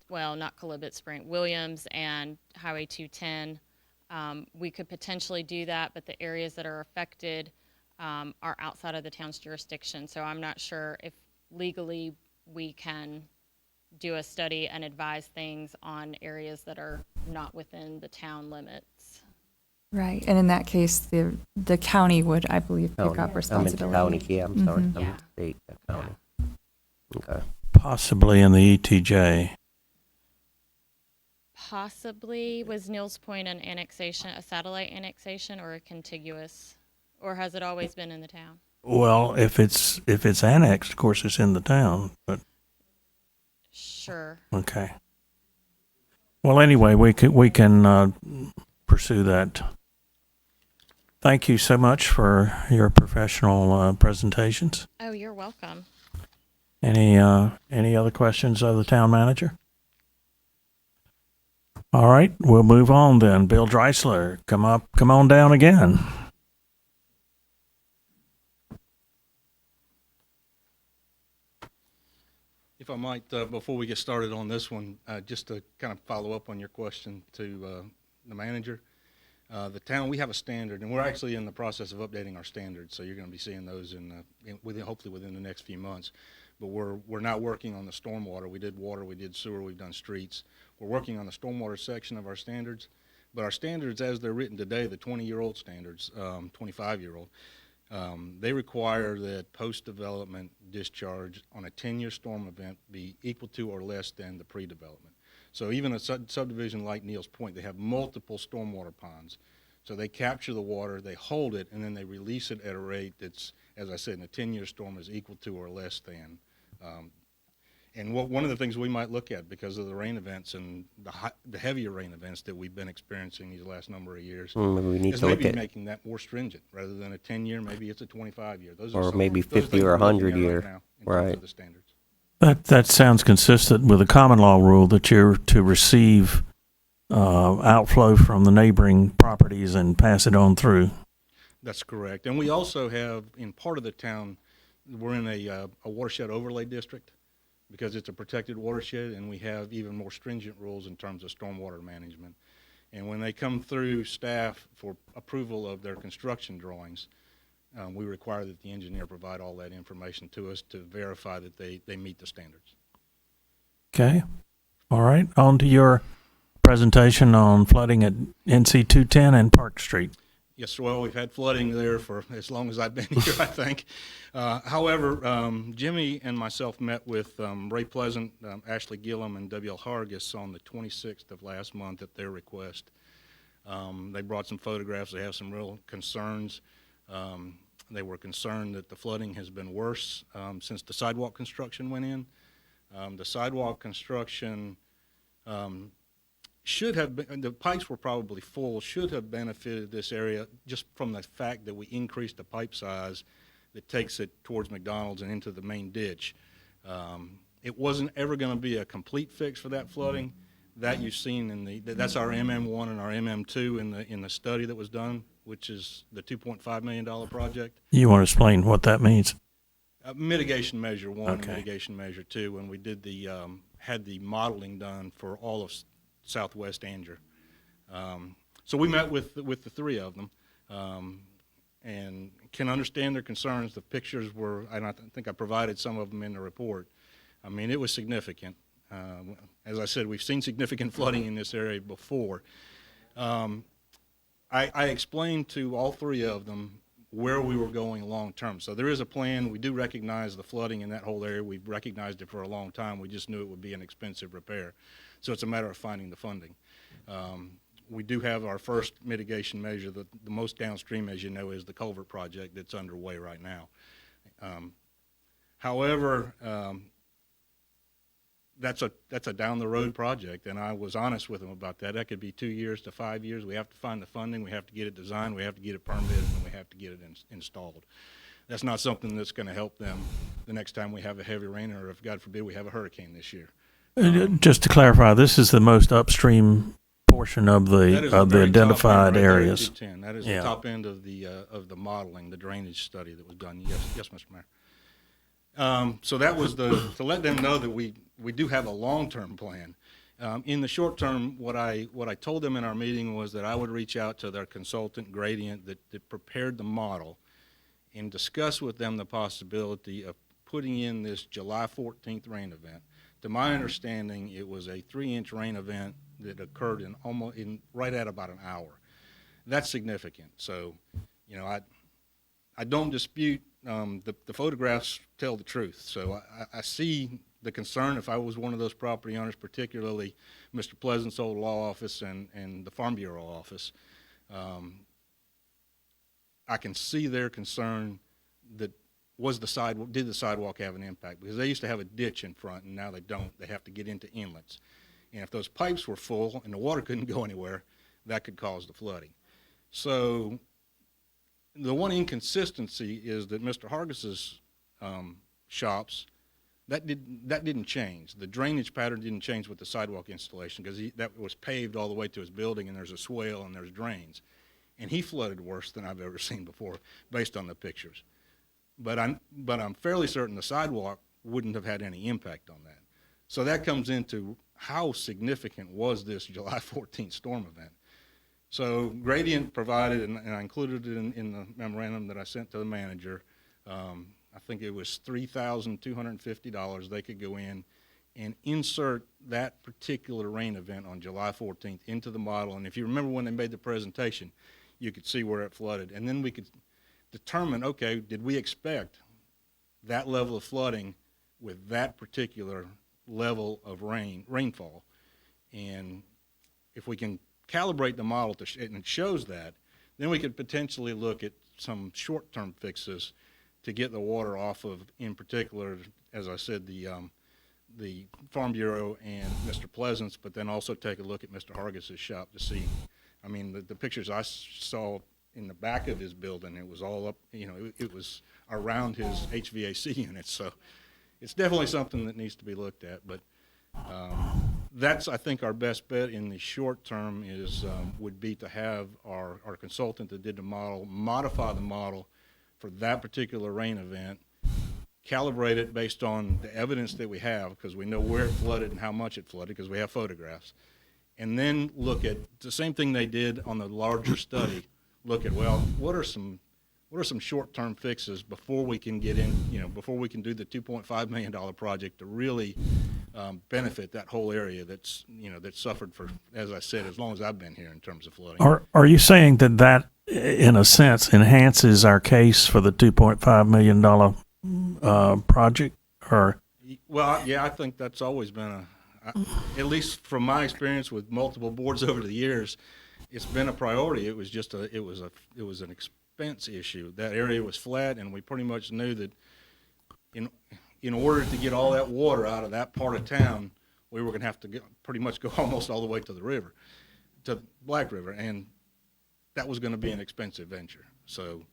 Williams and Highway 210. We could potentially do that, but the areas that are affected are outside of the town's jurisdiction. So I'm not sure if legally we can do a study and advise things on areas that are not within the town limits.
Right, and in that case, the county would, I believe, pick up responsibility.
I'm sorry,
Mhm.
I'm state, county. Okay.
Possibly in the ETJ.
Possibly. Was Neil's Point an annexation, a satellite annexation, or a contiguous, or has it always been in the town?
Well, if it's annexed, of course, it's in the town. But
sure.
Okay. Well, anyway, we can pursue that. Thank you so much for your professional presentations.
Oh, you're welcome.
Any other questions of the town manager? All right, we'll move on then. Bill Dreisler, come on down again.
If I might, before we get started on this one, just to kind of follow up on your question to the manager. The town, we have a standard, and we're actually in the process of updating our standards, so you're going to be seeing those hopefully within the next few months. But we're not working on the stormwater. We did water, we did sewer, we've done streets. We're working on the stormwater section of our standards, but our standards as they're written today, the 20-year-old standards, 25-year-old, They require that post-development discharge on a 10-year storm event be equal to or less than the pre-development. So even a subdivision like Neels Point, they have multiple stormwater ponds. So they capture the water, they hold it, and then they release it at a rate that's, as I said, in a 10-year storm is equal to or less than. And one of the things we might look at, because of the rain events and the heavier rain events that we've been experiencing these last number of years,
we need
is
to look
maybe
at,
making that more stringent. Rather than a 10-year, maybe it's a 25-year.
or maybe 50 or 100 year. Right.
The standards.
That sounds consistent with the common law rule that you're to receive outflow from the neighboring properties and pass it on through.
That's correct. And we also have, in part of the town, we're in a watershed overlay district because it's a protected watershed, and we have even more stringent rules in terms of stormwater management. And when they come through staff for approval of their construction drawings, we require that the engineer provide all that information to us to verify that they meet the standards.
Okay. All right. On to your presentation on flooding at NC 210 and Park Street.
Yes, well, we've had flooding there for as long as I've been here, I think. However, Jimmy and myself met with Ray Pleasant, Ashley Gillum, and W.L. Hargis on the 26th of last month at their request. They brought some photographs. They have some real concerns. They were concerned that the flooding has been worse since the sidewalk construction went in. The sidewalk construction should have been, the pipes were probably full, should have benefited this area just from the fact that we increased the pipe size that takes it towards McDonald's and into the main ditch. It wasn't ever going to be a complete fix for that flooding. That you've seen in that's our MM1 and our MM2 in the study that was done, which is the $2.5 million project.
You want to explain what that means?
Mitigation measure 1
Okay.
and mitigation measure 2, when we did had the modeling done for all of Southwest Anger. So we met with the three of them and can understand their concerns. The pictures were, and I think I provided some of them in the report. I mean, it was significant. As I said, we've seen significant flooding in this area before. I explained to all three of them where we were going long term. So there is a plan. We do recognize the flooding in that whole area. We've recognized it for a long time. We just knew it would be an expensive repair. So it's a matter of finding the funding. We do have our first mitigation measure. The most downstream, as you know, is the culvert project that's underway right now. However, that's a down the road project, and I was honest with them about that. That could be 2 years to 5 years. We have to find the funding, we have to get it designed, we have to get it permitted, and we have to get it installed. That's not something that's going to help them the next time we have a heavy rain, or if God forbid we have a hurricane this year.
Just to clarify, this is the most upstream portion of the
very top
identified
end right there at
areas.
210. That is
Yeah.
the top end of the modeling, the drainage study that was done. Yes, Mr. Mayor. So that was to let them know that we do have a long-term plan. In the short term, what I told them in our meeting was that I would reach out to their consultant, Gradient, that prepared the model, and discuss with them the possibility of putting in this July 14th rain event. To my understanding, it was a 3-inch rain event that occurred in right at about an hour. That's significant. So, you know, I don't dispute the photographs tell the truth. So I see the concern. If I was one of those property owners, particularly Mr. Pleasant's old law office and the Farm Bureau office, I can see their concern that did the sidewalk have an impact? Because they used to have a ditch in front, and now they don't. They have to get into inlets. And if those pipes were full and the water couldn't go anywhere, that could cause the flooding. So the one inconsistency is that Mr. Hargis's shops, that didn't change. The drainage pattern didn't change with the sidewalk installation, because that was paved all the way to his building, and there's a swale and there's drains. And he flooded worse than I've ever seen before, based on the pictures. But I'm fairly certain the sidewalk wouldn't have had any impact on that. So that comes into how significant was this July 14th storm event. So Gradient provided, and I included it in the memorandum that I sent to the manager, I think it was $3,250 they could go in and insert that particular rain event on July 14th into the model. And if you remember when they made the presentation, you could see where it flooded. And then determine, okay, did we expect that level of flooding with that particular level of rainfall? And if we can calibrate the model and it shows that, then we could potentially look at some short-term fixes to get the water off of, in particular, as I said, the Farm Bureau and Mr. Pleasance, but then also take a look at Mr. Hargis's shop to see. I mean, the pictures I saw in the back of his building, it was all up, it was around his HVAC units. So it's definitely something that needs to be looked at. But that's, I think, our best bet in the short term would be to have our consultant that did the model modify the model for that particular rain event, calibrate it based on the evidence that we have, because we know where it flooded and how much it flooded, because we have photographs, and then look at the same thing they did on the larger study. Look at, well, what are some short-term fixes before we can get in, before we can do the $2.5 million project to really benefit that whole area that's suffered for, as I said, as long as I've been here in terms of flooding.
Are you saying that in a sense enhances our case for the $2.5 million project? Or
well, yeah, I think that's always been at least from my experience with multiple boards over the years, it's been a priority. It was just it was an expense issue. That area was flat, and we pretty much knew that in order to get all that water out of that part of town, we were going to have to pretty much go almost all the way to the river, to Black River, and that was going to be an expensive venture. So,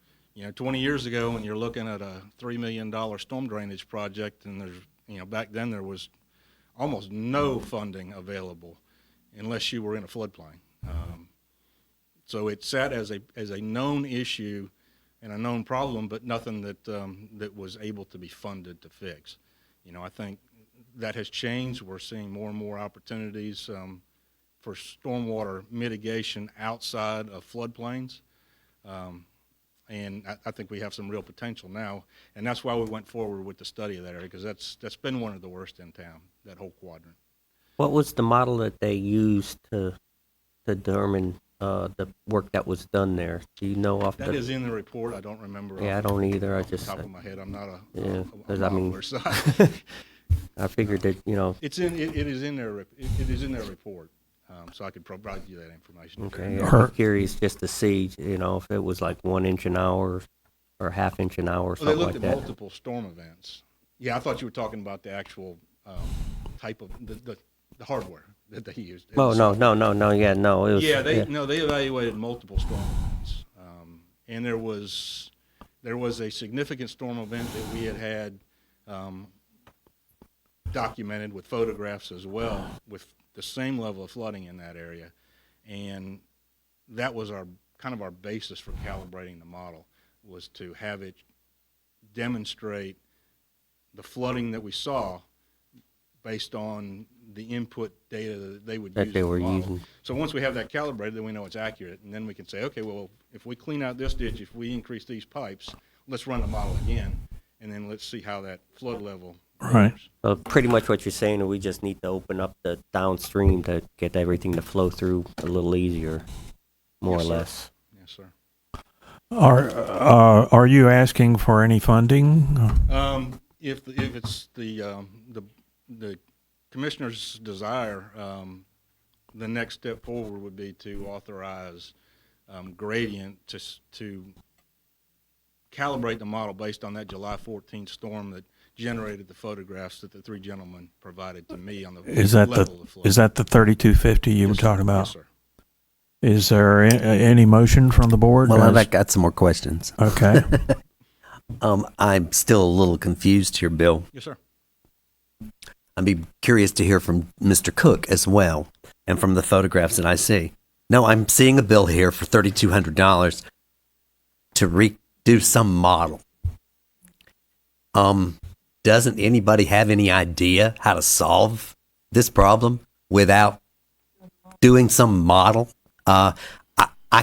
20 years ago, when you're looking at a $3 million storm drainage project, and there's, back then there was almost no funding available unless you were in a floodplain. So it sat as a known issue and a known problem, but nothing that was able to be funded to fix. I think that has changed. We're seeing more and more opportunities for stormwater mitigation outside of floodplains. And I think we have some real potential now, and that's why we went forward with the study of that area, because that's been one of the worst in town, that whole quadrant.
What was the model that they used to determine the work that was done there? Do you know off
That is in the report. I don't remember.
Yeah, I don't either.
Off the top of my head, I'm not a
because I figured that
it is in their report. So I could provide you that information.
Okay, I'm curious just to see, if it was like 1 inch an hour or half inch an hour or something like that.
They looked at multiple storm events. Yeah, I thought you were talking about the actual type of the hardware that they used.
Oh, no. Yeah, no. It was,
they evaluated multiple storm events, and there was a significant storm event that we had documented with photographs as well, with the same level of flooding in that area, and that was our basis for calibrating the model, was to have it demonstrate the flooding that we saw based on the input data that they would use.
That they were using.
So once we have that calibrated, then we know it's accurate, and then we can say, okay, well, if we clean out this ditch, if we increase these pipes, let's run the model again, and then let's see how that flood level.
Right.
So pretty much what you're saying is we just need to open up the downstream to get everything to flow through a little easier, more or less.
Yes, sir.
Are you asking for any funding?
If it's the commissioner's desire, the next step forward would be to authorize Gradient to calibrate the model based on that July 14th storm that generated the photographs that the three gentlemen provided to me on the level of flood.
Is that the 3250 you were talking about?
Yes, sir.
Is there any motion from the board?
Well, I've got some more questions.
Okay.
I'm still a little confused here, Bill.
Yes, sir.
I'd be curious to hear from Mr. Cook as well, and from the photographs that I see. No, I'm seeing a bill here for $3,200 to redo some model. Doesn't anybody have any idea how to solve this problem without doing some model? I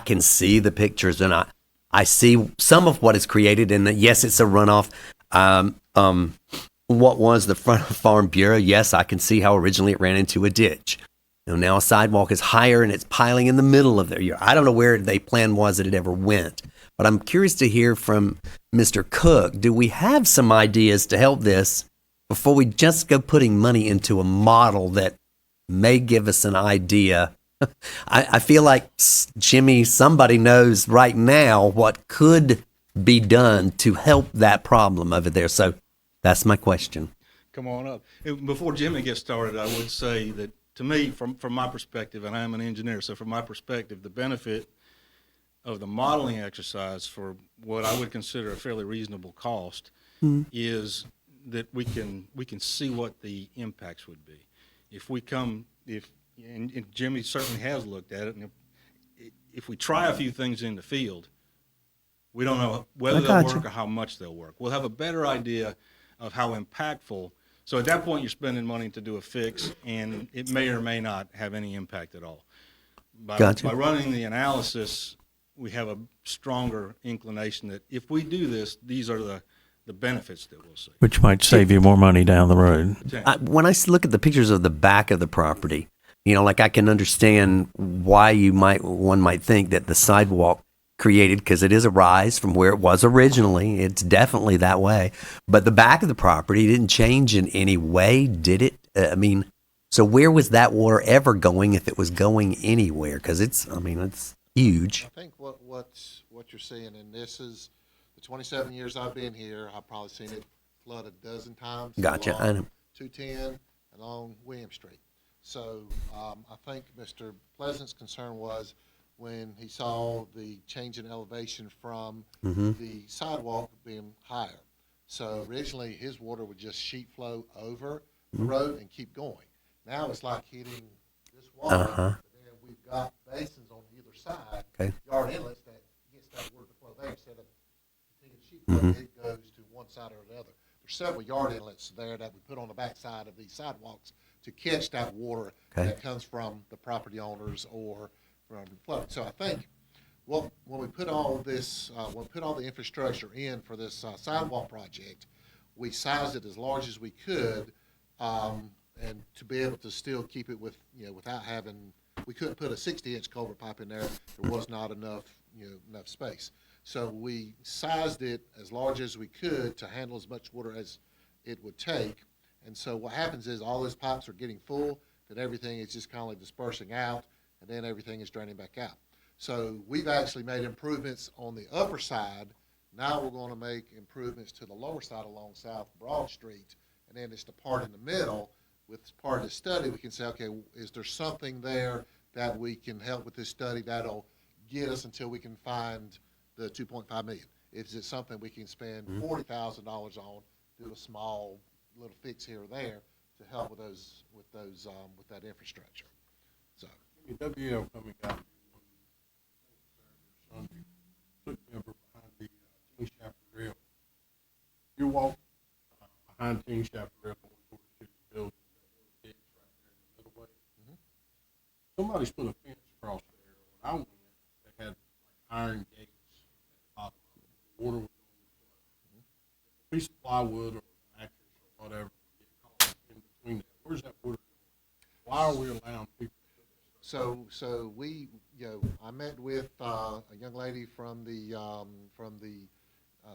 can see the pictures, and I see some of what is created, and yes, it's a runoff. What was the front of Farm Bureau? Yes, I can see how originally it ran into a ditch. Now a sidewalk is higher, and it's piling in the middle of there. I don't know where the plan was that it ever went, But I'm curious to hear from Mr. Cook. Do we have some ideas to help this before we just go putting money into a model that may give us an idea? I feel like, Jimmy, somebody knows right now what could be done to help that problem over there. So that's my question.
Come on up. Before Jimmy gets started, I would say that, to me, from my perspective, and I am an engineer, so from my perspective, the benefit of the modeling exercise for what I would consider a fairly reasonable cost is that we can see what the impacts would be. And Jimmy certainly has looked at it, and if we try a few things in the field, we don't know whether they'll work or how much they'll work. We'll have a better idea of how impactful. So at that point, you're spending money to do a fix, and it may or may not have any impact at all. By running the analysis, we have a stronger inclination that if we do this, these are the benefits that we'll see.
Which might save you more money down the road.
When I look at the pictures of the back of the property, like I can understand why one might think that the sidewalk created, because it is a rise from where it was originally. It's definitely that way. But the back of the property didn't change in any way, did it? So where was that water ever going if it was going anywhere? Because it's huge.
I think what you're seeing, and this is the 27 years I've been here, I've probably seen it flood a dozen times.
Gotcha. I know.
210 along William Street. So I think Mr. Pleasant's concern was when he saw the change in elevation from the sidewalk being higher. So originally his water would just sheet flow over the road and keep going. Now it's like hitting this wall, and then we've got basins on either side, yard inlets that gets that water to flow there instead of continuing sheet flow. It goes to one side or the other. There's several yard inlets there that we put on the back side of these sidewalks to catch that water that comes from the property owners or from flooding. So I think, when we put all this, when we put all the infrastructure in for this sidewalk project, we sized it as large as we could, and to be able to still keep it without having, we couldn't put a 60-inch culvert pipe in there. There was not enough space. So we sized it as large as we could to handle as much water as it would take. And so what happens is all those pipes are getting full, that everything is just kind of dispersing out, and then everything is draining back out. So we've actually made improvements on the upper side. Now we're going to make improvements to the lower side along South Broad Street, and then it's the part in the middle. With part of the study, we can say, okay, is there something there that we can help with this study that'll get us until we can find the $2.5 million? Is it something we can spend $40,000 on, do a small little fix here or there to help with that infrastructure? So
WL coming out Sunday took me over behind the Teen Chapel Rail. You walk behind Teen Chapel Rail towards the building, that little ditch right there in the middle way. Somebody's put a fence across there. When I went, they had like iron gates at the bottom of it. The water was going a piece of plywood or mattress or whatever would get caught in between that. Where's that water going? Why are we allowing people?
So we, I met with a young lady from the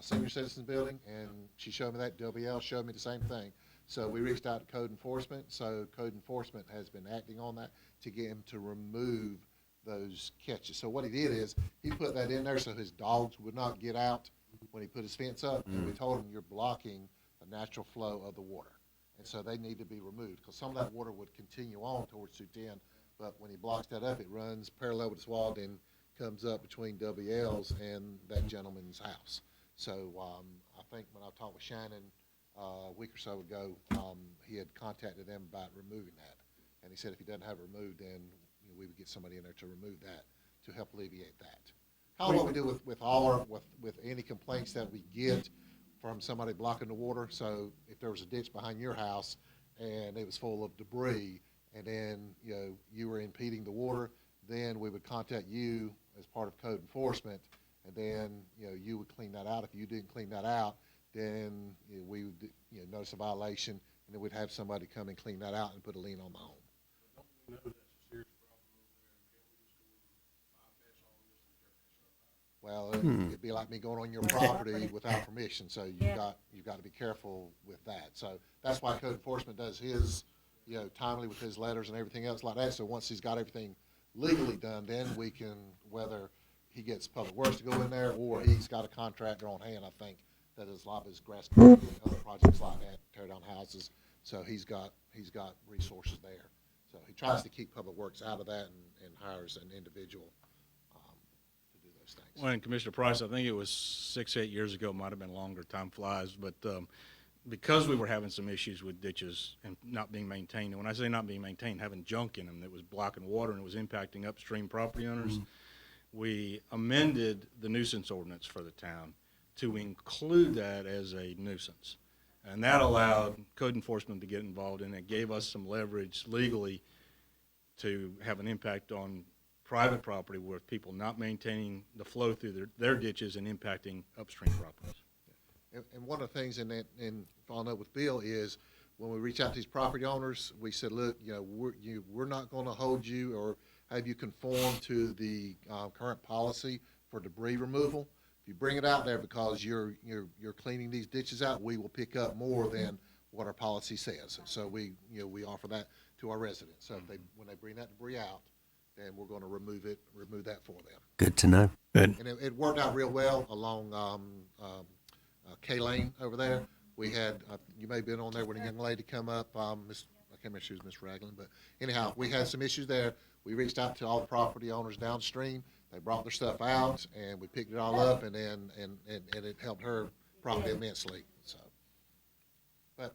Senior Citizens Building, and she showed me that. WL showed me the same thing. So we reached out to Code Enforcement. So Code Enforcement has been acting on that to get him to remove those catches. So what he did is he put that in there so his dogs would not get out when he put his fence up. And we told him, you're blocking the natural flow of the water. And so they need to be removed because some of that water would continue on towards 210. But when he blocks that up, it runs parallel with the wall and comes up between WL's and that gentleman's house. So I think when I talked with Shannon a week or so ago, he had contacted them about removing that. And he said if he doesn't have it removed, then we would get somebody in there to remove that to help alleviate that. How what we do with any complaints that we get from somebody blocking the water. So if there was a ditch behind your house and it was full of debris, and then you were impeding the water, then we would contact you as part of Code Enforcement, and then you would clean that out. If you didn't clean that out, then we would notice a violation, and then we'd have somebody come and clean that out and put a lien on the home.
Well,
it'd be like me going on your property without permission, so you've got to be careful with that. So that's why code enforcement does his, timely with his letters and everything else like that. So once he's got everything legally done, then we can, whether he gets Public Works to go in there or he's got a contractor on hand, I think, that is lobbies, grass cutting, and other projects like that, tear down houses. So he's got resources there. So he tries to keep Public Works out of that and hires an individual to do those things.
Well, and Commissioner Price, I think it was 6-8 years ago, might have been longer, time flies, but because we were having some issues with ditches and not being maintained, and when I say not being maintained, having junk in them that was blocking water and it was impacting upstream property owners, we amended the nuisance ordinance for the town to include that as a nuisance. And that allowed code enforcement to get involved, and it gave us some leverage legally to have an impact on private property with people not maintaining the flow through their ditches and impacting upstream properties.
And one of the things in following up with Bill is when we reach out to these property owners, we said, look, we're not going to hold you or have you conform to the current policy for debris removal. If you bring it out there because you're cleaning these ditches out, we will pick up more than what our policy says. And so we offer that to our residents. So when they bring that debris out, then we're going to remove that for them.
Good to know. Good.
And it worked out real well along K Lane over there. We had you may have been on there when a young lady come up. I can't remember if she was Miss Ragland, but anyhow, we had some issues there. We reached out to all the property owners downstream. They brought their stuff out, and we picked it all up, and then and it helped her property immensely. So, but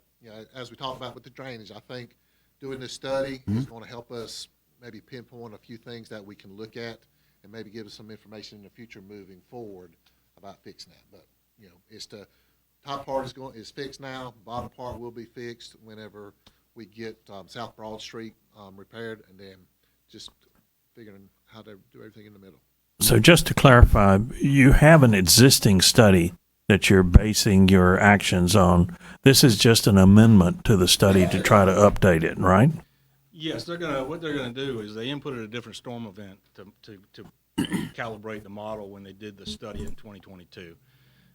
as we talked about with the drainage, I think doing this study is going to help us maybe pinpoint a few things that we can look at, and maybe give us some information in the future moving forward about fixing that. But it's the top part is fixed now. Bottom part will be fixed whenever we get South Broad Street repaired, and then just figuring how to do everything in the middle.
So just to clarify, you have an existing study that you're basing your actions on. This is just an amendment to the study to try to update it, right?
Yes, what they're gonna do is they inputted a different storm event to calibrate the model when they did the study in 2022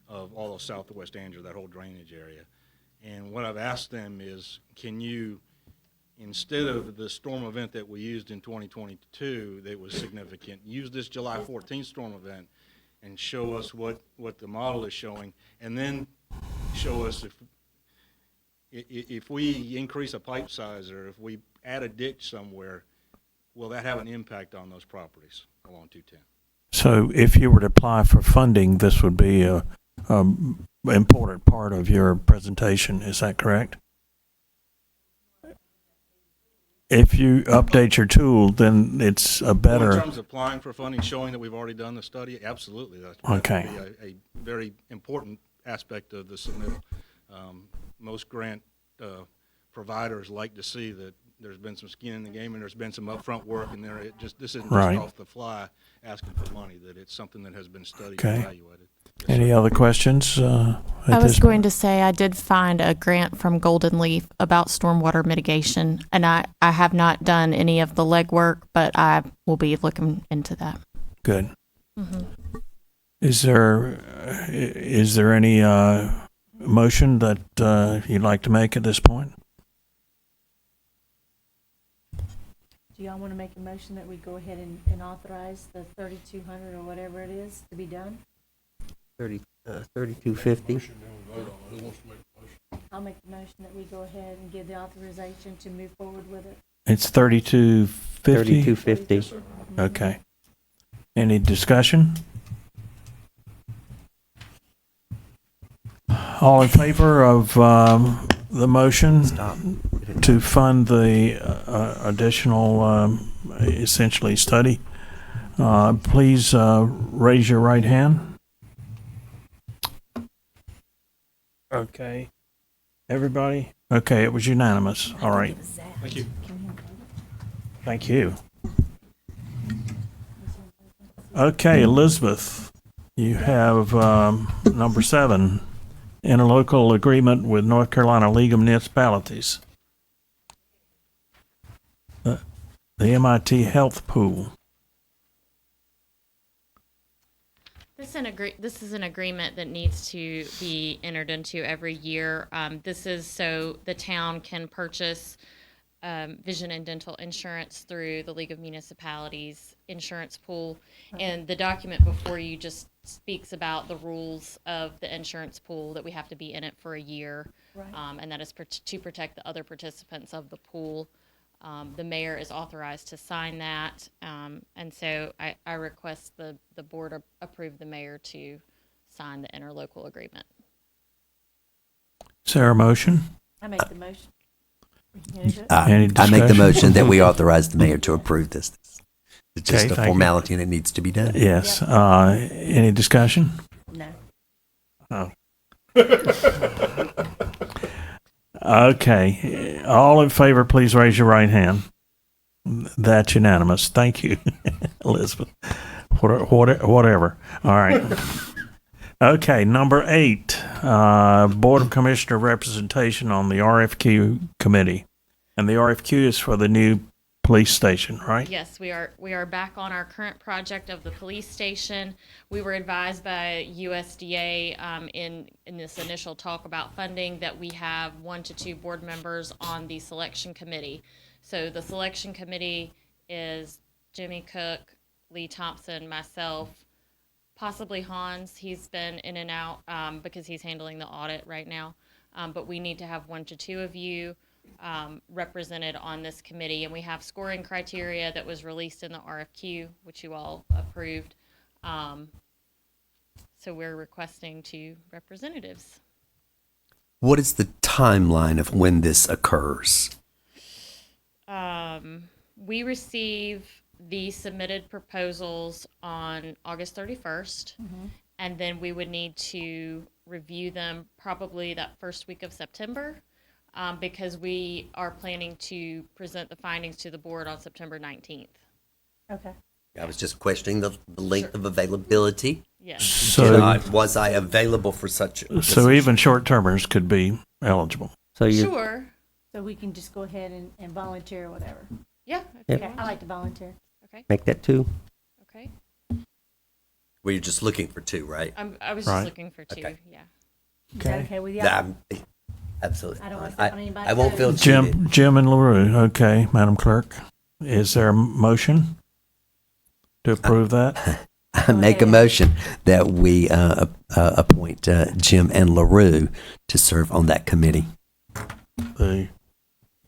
of all of southwest Andrew, that whole drainage area. And what I've asked them is, can you, instead of the storm event that we used in 2022 that was significant, use this July 14th storm event and show us what the model is showing, and then show us if we increase a pipe size or if we add a ditch somewhere, will that have an impact on those properties along 210?
So if you were to apply for funding, this would be a important part of your presentation. Is that correct? If you update your tool, then it's a better.
In terms of applying for funding, showing that we've already done the study, absolutely. That would be a very important aspect of the submittal. Most grant providers like to see that there's been some skin in the game and there's been some upfront work, and this isn't just off the fly asking for money, that it's something that has been studied and evaluated.
Any other questions?
I was going to say I did find a grant from Golden Leaf about stormwater mitigation, and I have not done any of the legwork, but I will be looking into that.
Good. Mm-hmm. Is there any motion that you'd like to make at this point?
Do y'all want to make a motion that we go ahead and authorize the 3,200 or whatever it is to be done?
3250.
I'll make the motion that we go ahead and give the authorization to move forward with it.
It's 3250?
3250.
Okay. Any discussion? All in favor of the motion to fund the additional essentially study, please raise your right hand. Okay. Everybody? Okay, it was unanimous. All right.
Thank you.
Thank you. Okay, Elizabeth, you have number 7, interlocal agreement with North Carolina League of Municipalities. The MIT Health Pool.
This is an agreement that needs to be entered into every year. This is so the town can purchase vision and dental insurance through the League of Municipalities insurance pool. And the document before you just speaks about the rules of the insurance pool, that we have to be in it for a year.
Right.
And that is to protect the other participants of the pool. The mayor is authorized to sign that. And so I request the board approve the mayor to sign the interlocal agreement.
Is there a motion?
I make the motion.
Any
I make the
discussion?
motion that we authorize the mayor to approve this. It's just
Okay,
a
thank you.
formality and it needs to be done.
Yes. Any discussion?
No.
Oh. Okay. All in favor, please raise your right hand. That's unanimous. Thank you, Elizabeth. Whatever. All right. Okay, number 8, Board of Commissioner representation on the RFQ committee. And the RFQ is for the new police station, right?
Yes, we are back on our current project of the police station. We were advised by USDA in this initial talk about funding that we have 1 to 2 board members on the selection committee. So the selection committee is Jimmy Cook, Lee Thompson, myself, possibly Hans. He's been in and out because he's handling the audit right now. But we need to have 1 to 2 of you represented on this committee. And we have scoring criteria that was released in the RFQ, which you all approved. So we're requesting 2 representatives.
What is the timeline of when this occurs?
We receive the submitted proposals on August 31st, and then we would need to review them probably that first week of September, because we are planning to present the findings to the board on September 19th.
Okay.
I was just questioning the length of availability.
Yes.
So,
Was I available for such?
so even short-termers could be eligible.
So you,
Sure.
So we can just go ahead and volunteer or whatever.
Yeah.
Yep.
Okay, I like to volunteer.
Okay.
make that 2.
Okay.
Well, you're just looking for 2, right?
I was
Right.
just looking for 2.
Okay.
Yeah.
Is that okay with you?
Absolutely.
I don't want to
fine.
step on anybody's
I won't
toes.
feel cheated.
Jim and LaRue. Okay, Madam Clerk. Is there a motion to approve that?
I make a motion that we appoint Jim and LaRue to serve on that committee.
The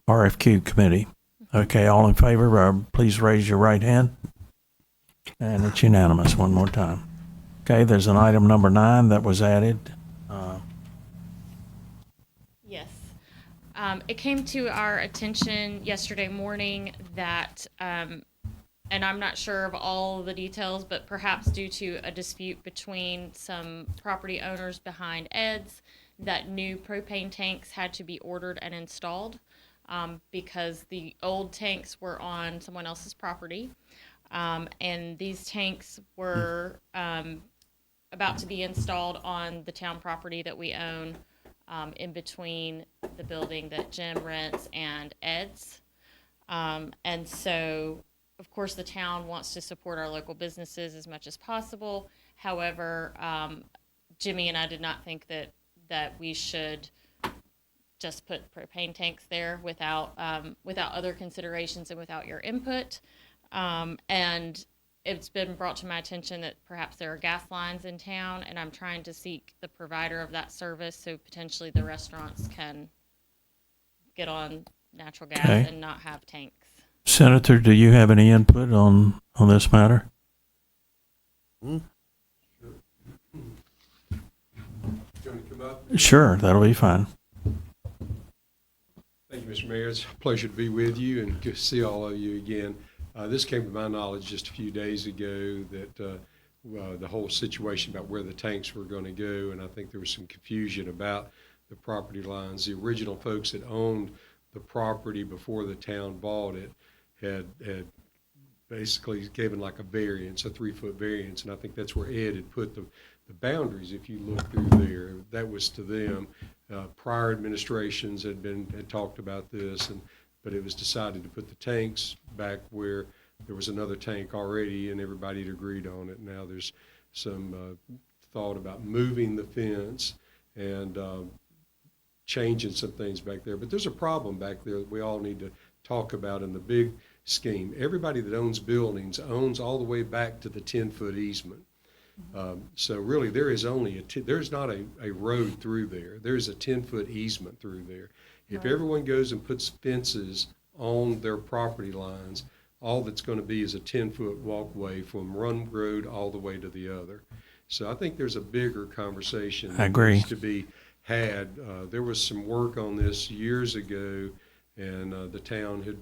RFQ committee. Okay, all in favor, please raise your right hand. And it's unanimous one more time. Okay, there's an item number 9 that was added.
Yes. It came to our attention yesterday morning that, and I'm not sure of all the details, but perhaps due to a dispute between some property owners behind Ed's, that new propane tanks had to be ordered and installed because the old tanks were on someone else's property. And these tanks were about to be installed on the town property that we own, in between the building that Jim rents and Ed's. And so, of course, the town wants to support our local businesses as much as possible. However, Jimmy and I did not think that we should just put propane tanks there without other considerations and without your input. And it's been brought to my attention that perhaps there are gas lines in town, and I'm trying to seek the provider of that service so potentially the restaurants can get on natural gas
Okay.
and not have tanks.
Senator, do you have any input on this matter? Sure, that'll be fine.
Thank you, Mr. Mayor. It's a pleasure to be with you and to see all of you again. This came to my knowledge just a few days ago that the whole situation about where the tanks were going to go, and I think there was some confusion about the property lines. The original folks that owned the property before the town bought it had basically given like a variance, a 3-foot variance, and I think that's where Ed had put the boundaries. If you look through there, that was to them. Prior administrations had talked about this, but it was decided to put the tanks back where there was another tank already, and everybody had agreed on it. Now there's some thought about moving the fence and changing some things back there. But there's a problem back there that we all need to talk about in the big scheme. Everybody that owns buildings owns all the way back to the 10-foot easement. So really, there is only there's not a road through there. There's a 10-foot easement through there. If everyone goes and puts fences on their property lines, all that's going to be is a 10-foot walkway from one road all the way to the other. So I think there's a bigger conversation
I agree.
that needs to be had. There was some work on this years ago, and the town had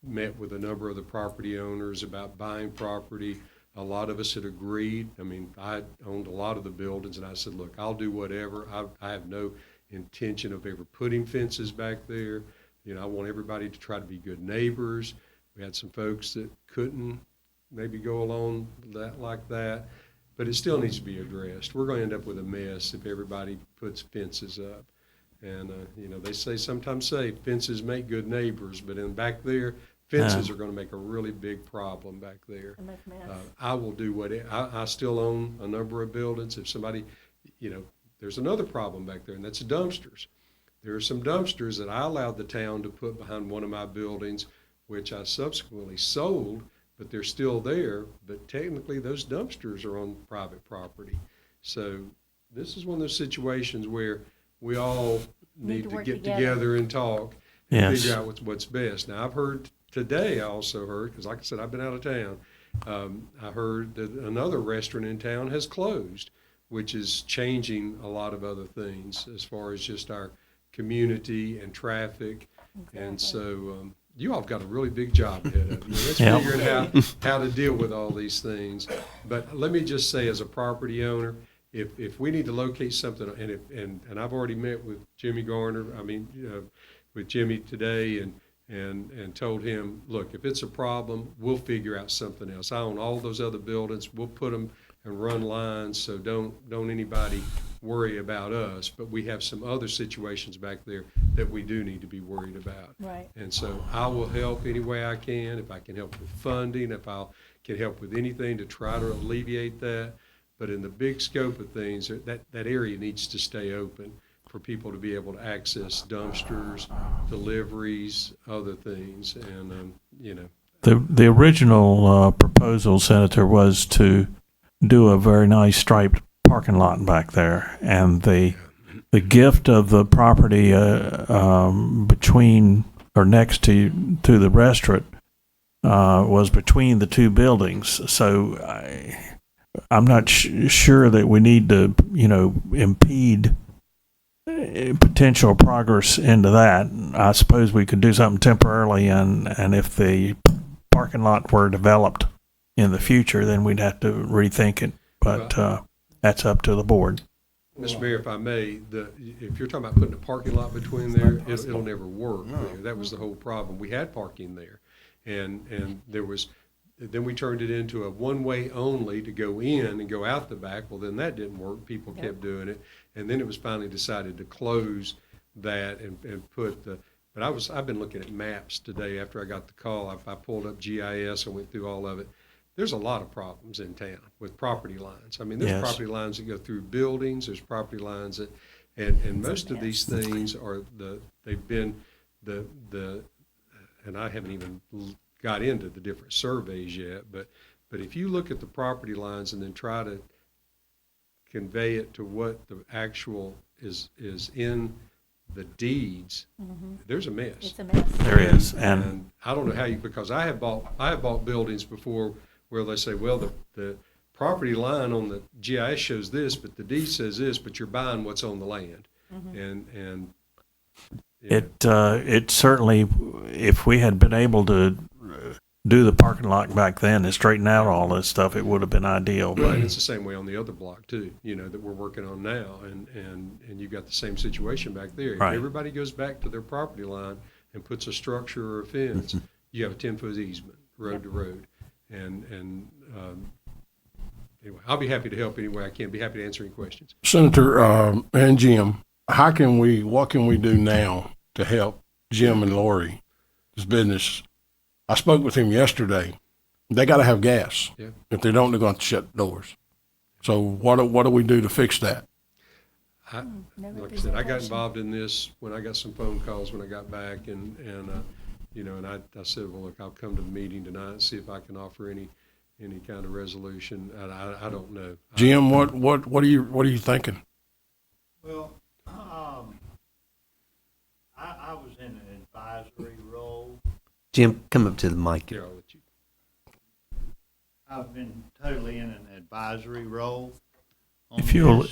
met with a number of the property owners about buying property. A lot of us had agreed. I mean, I owned a lot of the buildings, and I said, look, I'll do whatever. I have no intention of ever putting fences back there. You know, I want everybody to try to be good neighbors. We had some folks that couldn't maybe go along that like that, but it still needs to be addressed. We're going to end up with a mess if everybody puts fences up. And, you know, they sometimes say fences make good neighbors, but in back there, fences are going to make a really big problem back there. I will do what I still own a number of buildings. If somebody, you know, there's another problem back there, and that's dumpsters. There are some dumpsters that I allowed the town to put behind one of my buildings, which I subsequently sold, but they're still there. But technically, those dumpsters are on private property. So this is one of those situations where we all need to get together and talk and figure out what's best. Now, I've heard today, I also heard, because like I said, I've been out of town, I heard that another restaurant in town has closed, which is changing a lot of other things as far as just our community and traffic. And so you all have got a really big job ahead of you. Let's figuring out how to deal with all these things. But let me just say, as a property owner, if we need to locate something, and I've already met with Jimmy Garner, with Jimmy today, and told him, look, if it's a problem, we'll figure out something else. I own all those other buildings. We'll put them and run lines, so don't anybody worry about us. But we have some other situations back there that we do need to be worried about.
Right.
And so I will help any way I can. If I can help with funding, if I can help with anything to try to alleviate that. But in the big scope of things, that area needs to stay open for people to be able to access dumpsters, deliveries, other things, and you know.
The original proposal, Senator, was to do a very nice striped parking lot back there, and the gift of the property between or next to the restaurant was between the two buildings. So I'm not sure that we need to, you know, impede potential progress into that. I suppose we could do something temporarily, and if the parking lot were developed in the future, then we'd have to rethink it. But that's up to the board.
Mr. Mayor, if I may, if you're talking about putting a parking lot between there, it'll never work there. That was the whole problem. We had parking there, and there was. Then we turned it into a one-way only to go in and go out the back. Well, then that didn't work. People kept doing it. And then it was finally decided to close that and put the, but I've been looking at maps today after I got the call. I pulled up GIS and went through all of it. There's a lot of problems in town with property lines. I mean, there's property lines that go through buildings. There's property lines that, and most of these things are they've been and I haven't even got into the different surveys yet, but if you look at the property lines and then try to convey it to what the actual is in the deeds, there's a mess.
It's a mess.
There is, and
I don't know how because I have bought buildings before where they say, well, the property line on the GIS shows this, but the deed says this, but you're buying what's on the land, and
it certainly, if we had been able to do the parking lot back then and straighten out all this stuff, it would have been ideal. But
and it's the same way on the other block too, you know, that we're working on now, and you've got the same situation back there. If everybody goes back to their property line and puts a structure or a fence, you have a 10-foot easement, road to road, and anyway, I'll be happy to help any way I can. Be happy to answer any questions.
Senator and Jim, what can we do now to help Jim and Lori, this business? I spoke with him yesterday. They got to have gas.
Yeah.
If they don't, they're going to shut the doors. So what do we do to fix that?
Like I said, I got involved in this when I got some phone calls when I got back, and I said, well, look, I'll come to the meeting tonight and see if I can offer any kind of resolution. And I don't know.
Jim, what are you thinking?
Well, I was in an advisory role.
Jim, come up to the mic.
Here, I'll let you.
I've been totally in an advisory role.
If you'll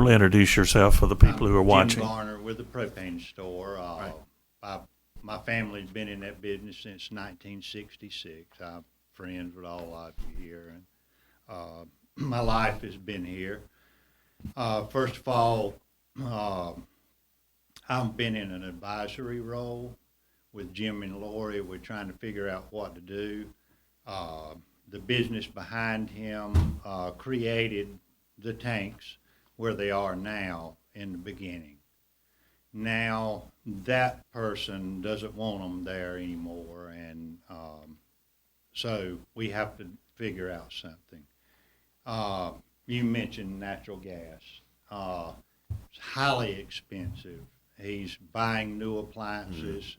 introduce yourself for the people who are watching.
Jim Garner with the propane store. My family's been in that business since 1966. I'm friends with all of you here, and my life has been here. First of all, I've been in an advisory role with Jim and Lori. We're trying to figure out what to do. The business behind him created the tanks where they are now in the beginning. Now that person doesn't want them there anymore, and so we have to figure out something. You mentioned natural gas. It's highly expensive. He's buying new appliances.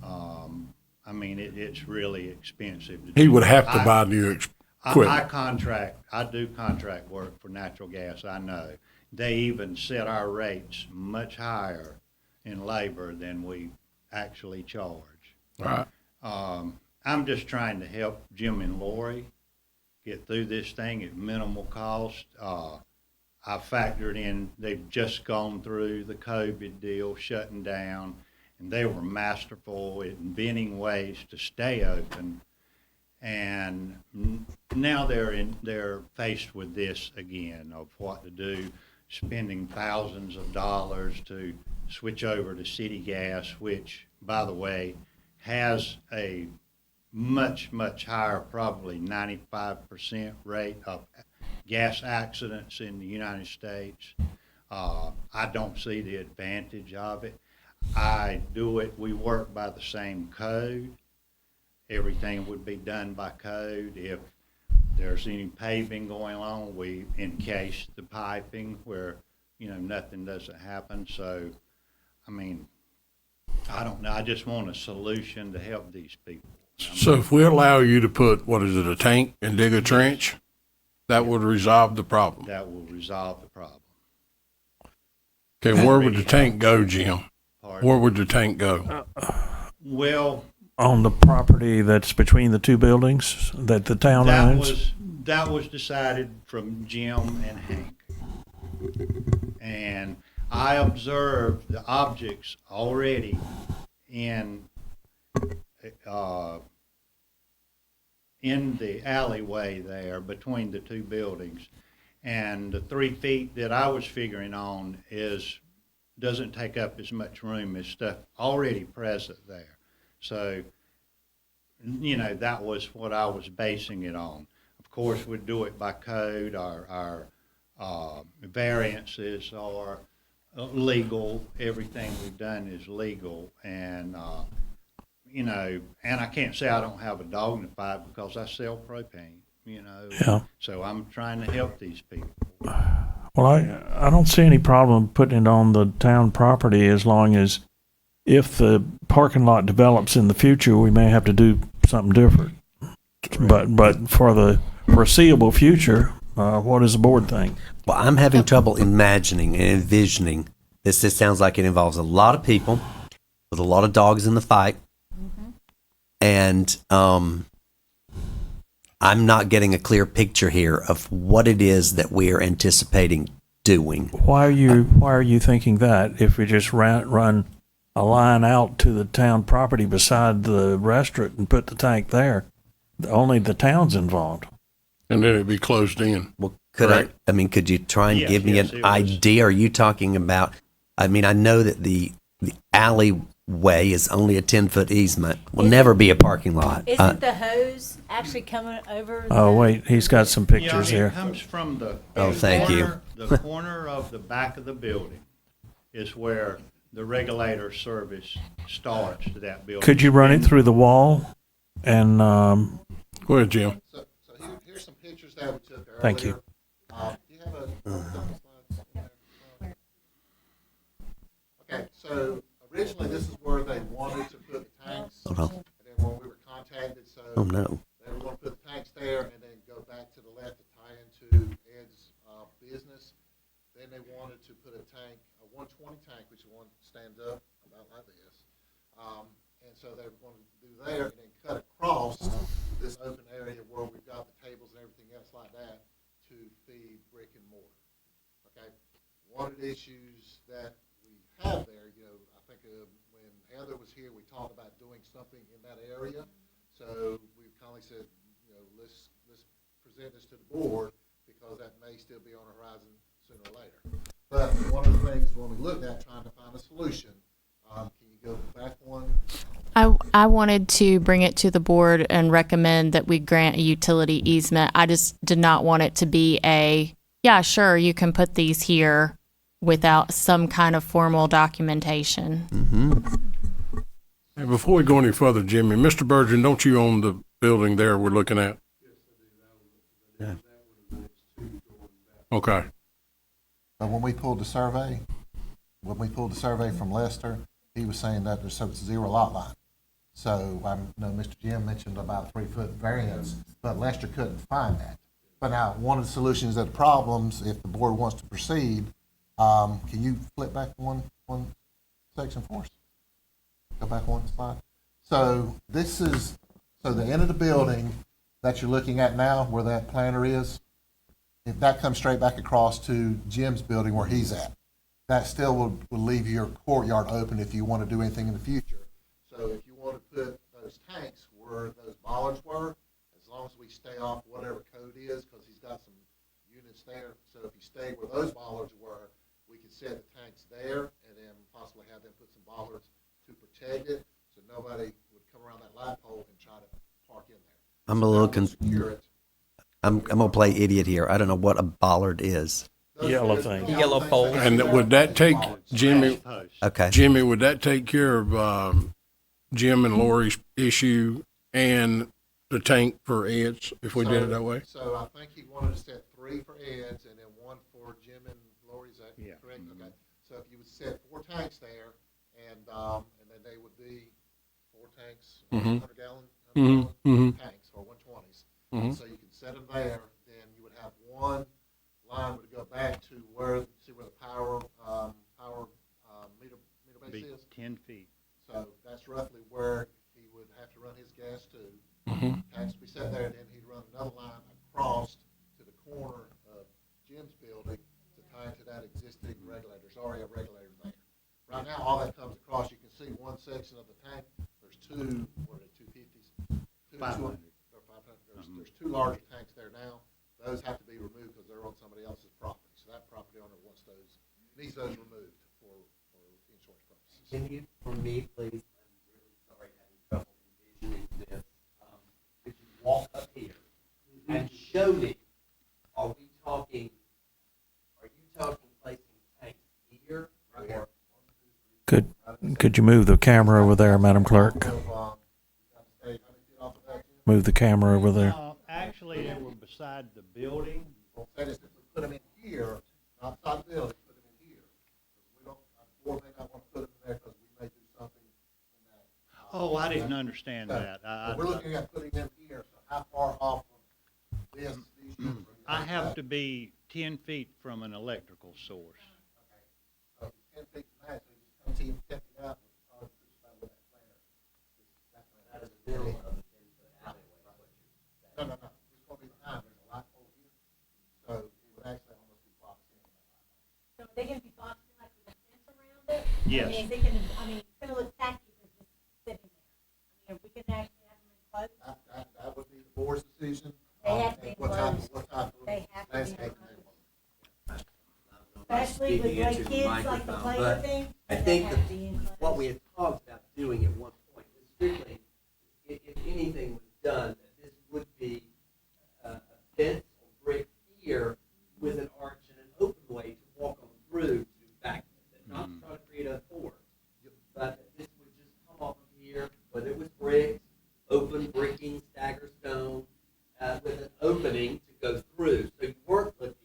I mean, it's really expensive.
He would have to buy new equipment.
I do contract work for natural gas, I know. They even set our rates much higher in labor than we actually charge.
Right.
I'm just trying to help Jim and Lori get through this thing at minimal cost. I factored in, they've just gone through the COVID deal, shutting down, and they were masterful at inventing ways to stay open. And now they're faced with this again of what to do, spending thousands of dollars to switch over to city gas, which, by the way, has a much, much higher, probably 95% rate of gas accidents in the United States. I don't see the advantage of it. We work by the same code. Everything would be done by code. If there's any paving going on, we encase the piping where, nothing doesn't happen. So, I mean, I don't know. I just want a solution to help these people.
So if we allow you to put, a tank and dig a trench, that would resolve the problem.
That will resolve the problem.
Okay, where would the tank go, Jim?
Pardon?
Where would the tank go?
Well,
on the property that's between the two buildings that the town owns?
That was decided from Jim and Hank. And I observed the objects already in the alleyway there between the two buildings. And the 3 feet that I was figuring on doesn't take up as much room as stuff already present there. So, that was what I was basing it on. Of course, we'd do it by code. Our variances are legal. Everything we've done is legal. And, and I can't say I don't have a dog in the fight because I sell propane,
Yeah.
So I'm trying to help these people.
Well, I don't see any problem putting it on the town property as long as if the parking lot develops in the future, we may have to do something different. But for the foreseeable future, what does the board think?
Well, I'm having trouble imagining and envisioning this. This sounds like it involves a lot of people with a lot of dogs in the fight. And I'm not getting a clear picture here of what it is that we are anticipating doing.
Why are you thinking that? If we just run a line out to the town property beside the restaurant and put the tank there, only the town's involved.
And then it'd be closed in.
Well, could you try and give me an idea? Are you talking about, I know that the alleyway is only a 10-foot easement. Will never be a parking lot.
Isn't the hose actually coming over?
Oh, wait, he's got some pictures here.
It comes from the the corner of the back of the building is where the regulator service starts to that building.
Could you run it through the wall? And
go ahead, Jim.
So here's some pictures that we took earlier.
Thank you.
Do you have a couple slides there? Okay, so originally this is where they wanted to put the tanks.
Oh, no.
And then when we were contacted, so
Oh, no.
they were going to put the tanks there and then go back to the left to tie into Ed's business. Then they wanted to put a tank, a 120 tank, which is one that stands up about like this. And so they were going to do there and then cut across this open area where we've got the tables and everything else like that to feed brick and mortar. Okay? One of the issues that we have there, you know, I think when Heather was here, we talked about doing something in that area. So we kindly said, you know, let's present this to the board because that may still be on the horizon sooner or later. But one of the things when we looked at trying to find a solution, can you go back one?
I wanted to bring it to the board and recommend that we grant a utility easement. I just did not want it to be yeah, sure, you can put these here without some kind of formal documentation.
Mm-hmm.
Hey, before we go any further, Jimmy, Mr. Burgeon, don't you own the building there we're looking at?
Yeah.
Okay.
But when we pulled the survey from Lester, he was saying that there's zero lot line. So I know Mr. Jim mentioned about a 3-foot variance, but Lester couldn't find that. But now, one of the solutions to the problems, if the board wants to proceed, can you flip back one section for us? Go back one slide. So this is, so the end of the building that you're looking at now, where that planter is, if that comes straight back across to Jim's building where he's at, that still will leave your courtyard open if you want to do anything in the future. So if you want to put those tanks where those bollards were, as long as we stay off whatever code is, because he's got some units there. So if you stay where those bollards were, we could set the tanks there and then possibly have them put some bollards to protect it, so nobody would come around that light pole and try to park in there.
I'm a little confused. I'm gonna play idiot here. I don't know what a bollard is.
Yellow thing.
Yellow pole.
And would that take, Jimmy,
Okay.
Jimmy, would that take care of Jim and Lori's issue and the tank for Ed's if we did it that way?
So I think he wanted to set 3 for Ed's and then 1 for Jim and Lori, is that correct? Okay. So if you would set 4 tanks there and then they would be 4 tanks, 100-gallon tanks or 120s. So you can set them there, then you would have one line would go back to where the power meter base is.
10 feet.
So that's roughly where he would have to run his gas to. Tanks would be set there, and then he'd run another line across to the corner of Jim's building to tie into that existing regulator. There's already a regulator there. Right now, all that comes across, you can see one section of the tank. There's 2, what are they, 250s?
500.
There's 2 larger tanks there now. Those have to be removed because they're on somebody else's property. So that property owner needs those removed for insurance purposes.
Can you, for me, please? I'm really sorry having trouble envisioning this. Could you walk up here and show me? Are you talking placing tanks here or?
Could you move the camera over there, Madam Clerk? Move the camera over there.
Actually, they were beside the building.
That is, if we put them in here, not outside the building, put them in here. We don't, the board may not want to put them in there because we may do something in that.
Oh, I didn't understand that.
We're looking at putting them here, so how far off from these units?
I have to be 10 feet from an electrical source.
So 10 feet from that, so you just come to 10 feet out, and probably just about where that planter is. That is the middle of the 10-foot alleyway. No. It's going to be behind. There's a light pole here. So it would actually almost be boxed in.
So are they going to be boxed in like with a fence around it?
Yes.
I mean, is it going to, it's going to look tacky if it's just sitting there. I mean, we can actually have them enclosed.
That would be the board's decision.
They have to be
and what type
enclosed.
of
They have to be
landscape
enclosed.
they want.
Especially with like kids like the play
but
thing.
I
they
think
have to be enclosed.
what we had talked about doing at one point was strictly, if anything was done, that this would be a fence or brick here with an arch and an open way to walk on through to back it, not try to create a fort, but this would just come off of here, whether it was bricks, open bricking, stagger stone, with an opening to go through. So you weren't looking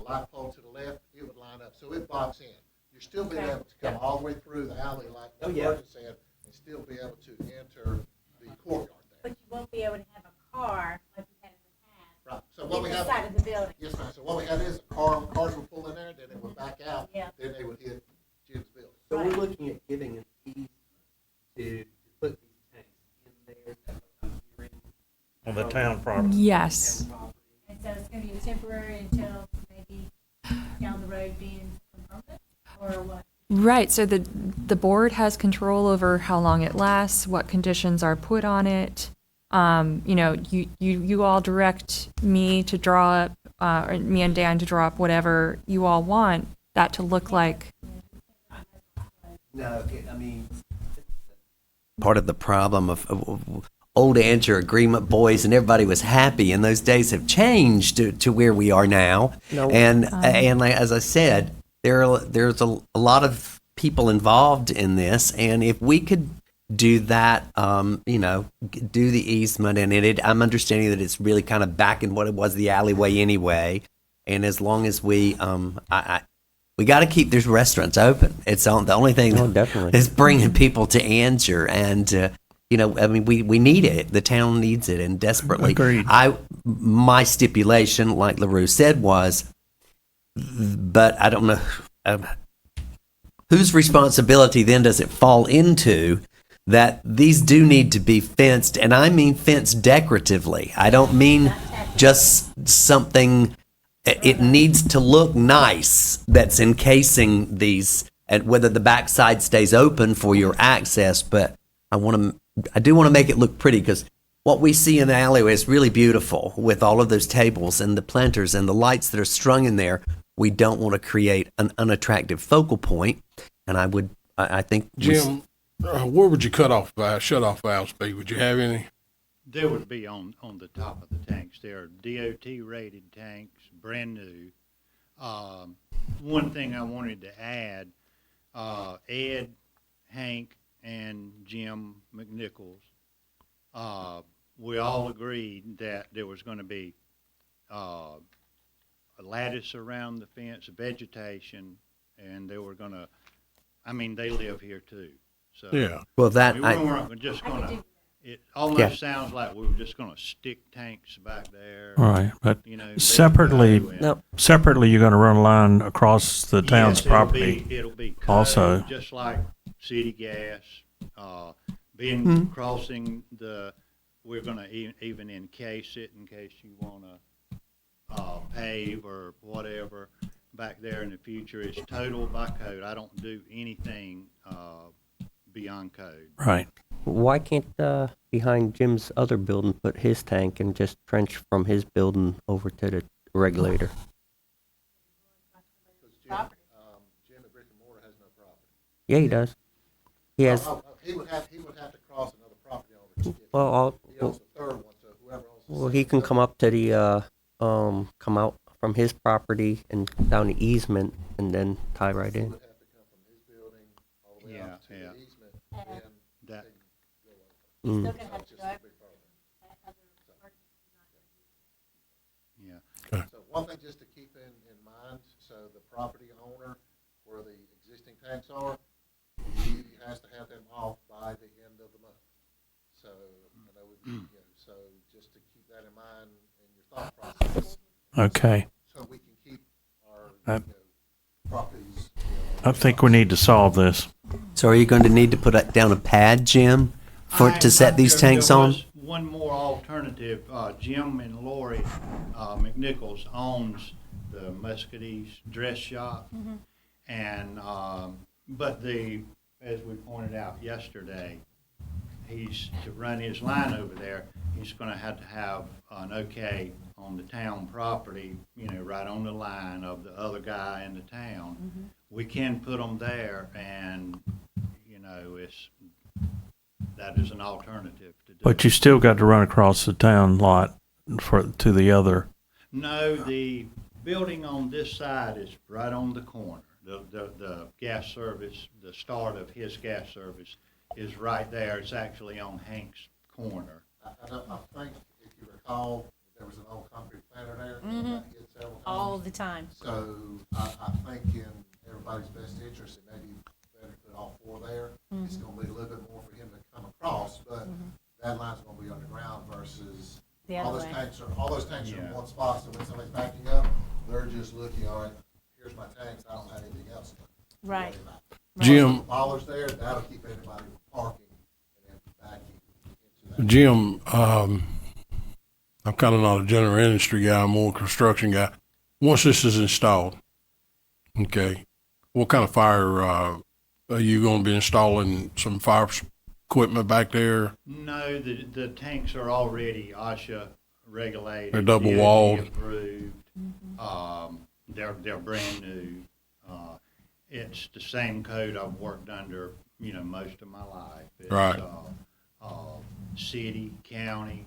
light pole to the left, it would line up, so it blocks in. You're still being able to come all the way through the alley like
Oh,
the
yeah.
Burton said, and still be able to enter the courtyard there.
But you won't be able to have a car like you had in the
Right, so
past
what we have.
inside of the building.
Yes, ma'am, so what we have is cars will pull in there, then it would back out,
Yeah.
then they would hit Jim's building.
So we're looking at giving an easement to put these tanks in there. That's what I'm hearing.
On the town property.
Yes.
And so it's gonna be temporary until maybe down the road being permanent, or what?
Right. So the board has control over how long it lasts, what conditions are put on it. You know, you all direct me to draw up, or me and Dan to draw up whatever you all want that to look like.
No, I mean, part of the problem of old Angier agreement boys and everybody was happy, and those days have changed to where we are now.
No.
And like, as I said, there's a lot of people involved in this, and if we could do that, you know, do the easement, and I'm understanding that it's really kind of back in what it was the alleyway anyway. And as long as we got to keep these restaurants open. It's the only thing
definitely.
is bringing people to Angier, and you know, I mean, we need it. The town needs it, and desperately.
Agreed.
My stipulation, like LaRue said, was, but I don't know whose responsibility then does it fall into that these do need to be fenced, and I mean fenced decoratively. I don't mean just something. It needs to look nice that's encasing these, and whether the backside stays open for your access. But I do want to make it look pretty, because what we see in the alleyway is really beautiful with all of those tables and the planters and the lights that are strung in there. We don't want to create an unattractive focal point, and I think
Jim, where would you shut off valves be? Would you have any?
There would be on the top of the tanks. They're DOT rated tanks, brand new. One thing I wanted to add, Ed, Hank, and Jim McNichols, we all agreed that there was going to be a lattice around the fence, vegetation, and they were going to, I mean, they live here too. So
Yeah.
Well, that
we weren't just going to. It almost sounds like we were just going to stick tanks back there.
Right, but
you know,
separately,
No.
separately, you're going to run a line across the town's
Yes, it'll
property.
It'll be code,
also.
just like city gas, being crossing we're going to even encase it in case you want to pave or whatever back there in the future. It's total by code. I don't do anything beyond code.
Right.
Why can't behind Jim's other building put his tank and just trench from his building over to the regulator?
Jim at Brick and Mortar has no property.
Yeah, he does. He has.
He would have to cross another property owner to get.
He
owns the third one, so whoever owns the
Well, he can come up to the come out from his property and down the easement and then tie right in.
would have to come from his building all the way
Yeah,
up to
yeah.
the easement, and
That
Mm.
Still gonna have to drive.
yeah.
So one thing just to keep in mind, so the property owner where the existing tanks are, he has to have them off by the end of the month. So, I know so just to keep that in mind in your thought process.
Okay.
So we can keep our,
That-
properties.
I think we need to solve this.
So, are you going to need to put down a pad, Jim, to set these tanks
There
on?
was one more alternative. Jim and Lori McNichols owns the Muscady's dress shop, and but as we pointed out yesterday, he's to run his line over there. He's going to have an okay on the town property, right on the line of the other guy in the town. We can put them there, and that is an alternative to do.
But you still got to run across the town lot to the other.
No, the building on this side is right on the corner. The gas service, the start of his gas service is right there. It's actually on Hank's corner.
I think, if you recall, there was an old concrete planter there.
Mhm.
That hit several times.
All the time.
So I think in everybody's best interest, it may be better to put all four there. It's
Mhm.
gonna be a little bit more for him to come across, but
Mhm.
that line's gonna be underground versus
The
all
other
those
way.
tanks are, all those tanks are in
Yeah.
one spot, so when somebody's backing up, they're just looking, all right, here's my tanks, I don't have anything else.
Right.
Jim-
Ballers there, that'll keep anybody from parking and then backing into that.
Jim, I'm kind of not a general industry guy, I'm more a construction guy. Once this is installed, okay, what kind of fire, are you gonna be installing some fire equipment back there?
No, the tanks are already OSHA regulated.
They're double
DOT
walled.
Approved. They're brand new. It's the same code I've worked under, most of my life. It's,
Right.
City, county,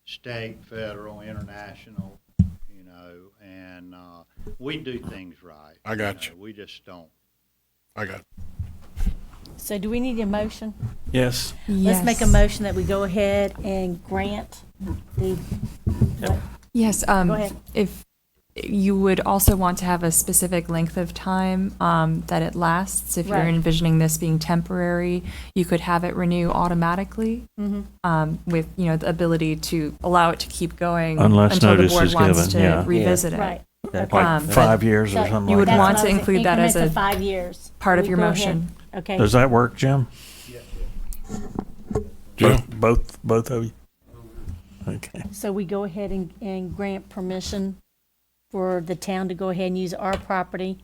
state, federal, international, and we do things right.
I got you.
We just don't.
I got
So do we need a motion?
Yes.
Let's make a motion that we go ahead and grant the,
Yes,
Go ahead.
if you would also want to have a specific length of time that it lasts, if you're
Right.
envisioning this being temporary, you could have it renew automatically with, the ability to allow it to keep going
Unless
until the
notice
board
is
wants
given,
to
yeah.
revisit it.
Right.
Like
but
5 years or
So
something
you
like
would
that.
want to include that as
increments
a
of 5 years.
part of
We
your
go ahead.
motion.
Okay.
Does that work, Jim?
Jim?
Both of you? Okay.
So we go ahead and grant permission for the town to go ahead and use our property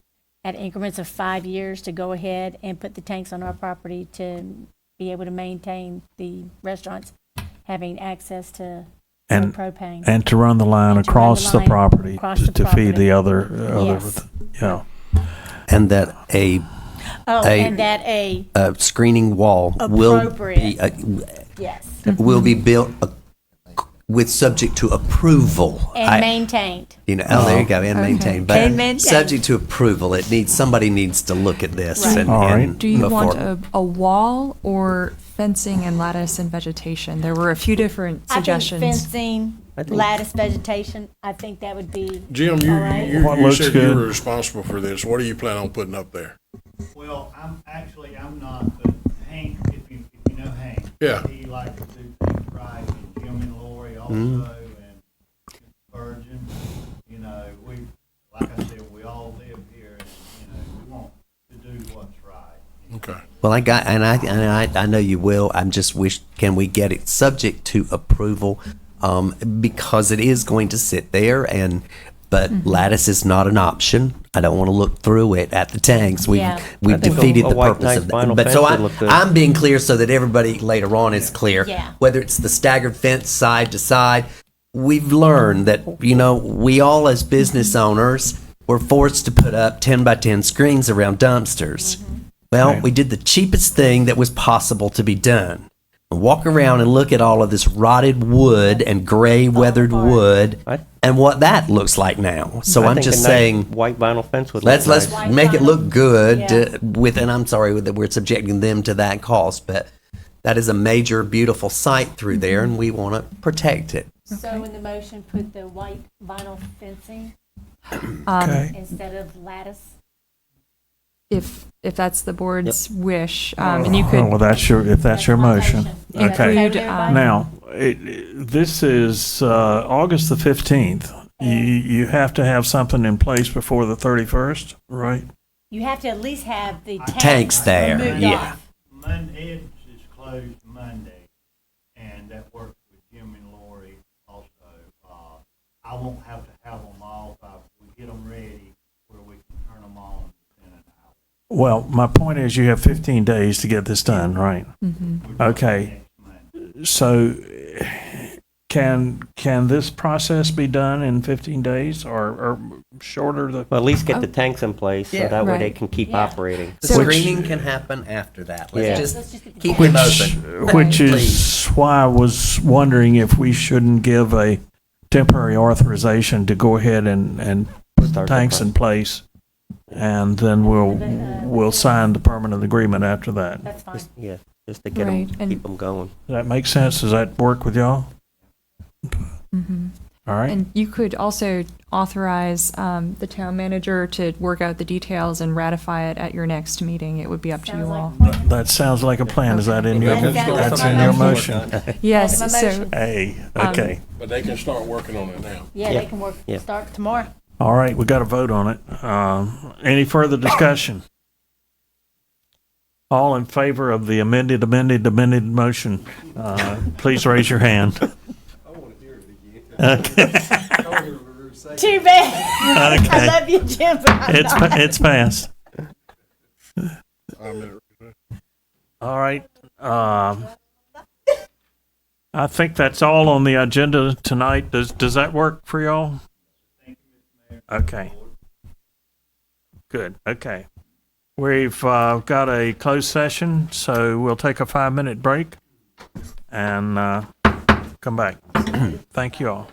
at increments of 5 years to go ahead and put the tanks on our property to be able to maintain the restaurants having access to
And,
propane.
and to run the line
And to run
across
the
the
line
property
across
to
the
feed
property.
the other,
Yes.
yeah.
And that
Oh,
a-
and that a,
screening wall will be,
Appropriate. yes,
will be built with subject to approval.
and maintained.
Oh, there you go, and
Okay.
maintained. But
And maintained.
subject to approval, somebody needs to look at this.
Right.
And,
All right.
and
Do you want
before-
a wall or fencing and lattice and vegetation? There were a few different suggestions.
I think fencing,
I think-
lattice vegetation, I think that would be
Jim,
all right.
What
you
looks
said
good?
you were responsible for this. What do you plan on putting up there?
Well, I'm not, but Hank, if you know Hank.
Yeah.
He likes to do things right, and Jim and Lori also, and Virgin, we, like I said, we all live here, and, we want to do what's right.
Okay.
Well, I know you will. I'm just can we get it subject to approval? Because it is going to sit there but lattice is not an option. I don't want to look through it at the tanks. We've
Yeah.
we've
I think
defeated
a
the
white
purpose
nice
of that.
vinyl
But so
fence would look good.
I'm being clear so that everybody later on is clear.
Yeah.
Whether it's the staggered fence side to side, we've learned that we all as business owners were forced to put up 10 by 10 screens around dumpsters. Well,
Okay.
we did the cheapest thing that was possible to be done. Walk around and look at all of this rotted wood and gray weathered wood and what that looks like now. So
I
I'm
think
just
a nice
saying,
white vinyl fence would
let's
look nice.
make it look good
Yeah.
and I'm sorry that we're subjecting them to that cost, but that is a major, beautiful site through there and we want to protect it.
So in the motion, put the white vinyl fencing
Okay.
instead of lattice.
If that's the board's wish, and you could
Well, if that's your motion.
Yeah.
Okay.
include,
Now, this is August the 15th. You have to have something in place before the 31st, right?
You have to at least have the
Tanks there,
removed
yeah.
off.
Ed's is closed Monday, and that works with Jim and Lori also. I won't have to have them all, we get them ready where we can turn them on in an hour.
Well, my point is you have 15 days to get this done, right? Okay. So can this process be done in 15 days or shorter?
Well, at least get the tanks in place, so
Yeah.
that way they
Right.
can keep
Yeah.
operating.
The
So-
screening can happen after that.
Yeah.
Let's
Let's
just
just get the
keep
tanks.
them open.
Which
Please.
is why I was wondering if we shouldn't give a temporary authorization to go ahead and put the
Start the
tanks in place, and then we'll sign the permanent agreement after that.
That's fine.
Just to get
Right,
them,
and-
keep them going.
Does that make sense? Does that work with y'all?
Mhm.
All right.
And you could also authorize the town manager to work out the details and ratify it at your next meeting. It would be up to you all.
That sounds like a plan. Is that in your, that's in your motion?
Yes,
That's my
so,
motion.
Hey, okay.
But they can start working on it now.
Yeah,
Yeah.
they can work,
Yeah.
start tomorrow.
All right, we got to vote on it. Any further discussion? All in favor of the amended motion, please raise your hand. Okay.
Too bad.
Okay.
I love you, Jim, but I'm not.
It's passed. All right. I think that's all on the agenda tonight. Does that work for y'all? Okay. Good. Okay. We've got a closed session, so we'll take a 5-minute break and come back. Thank you all.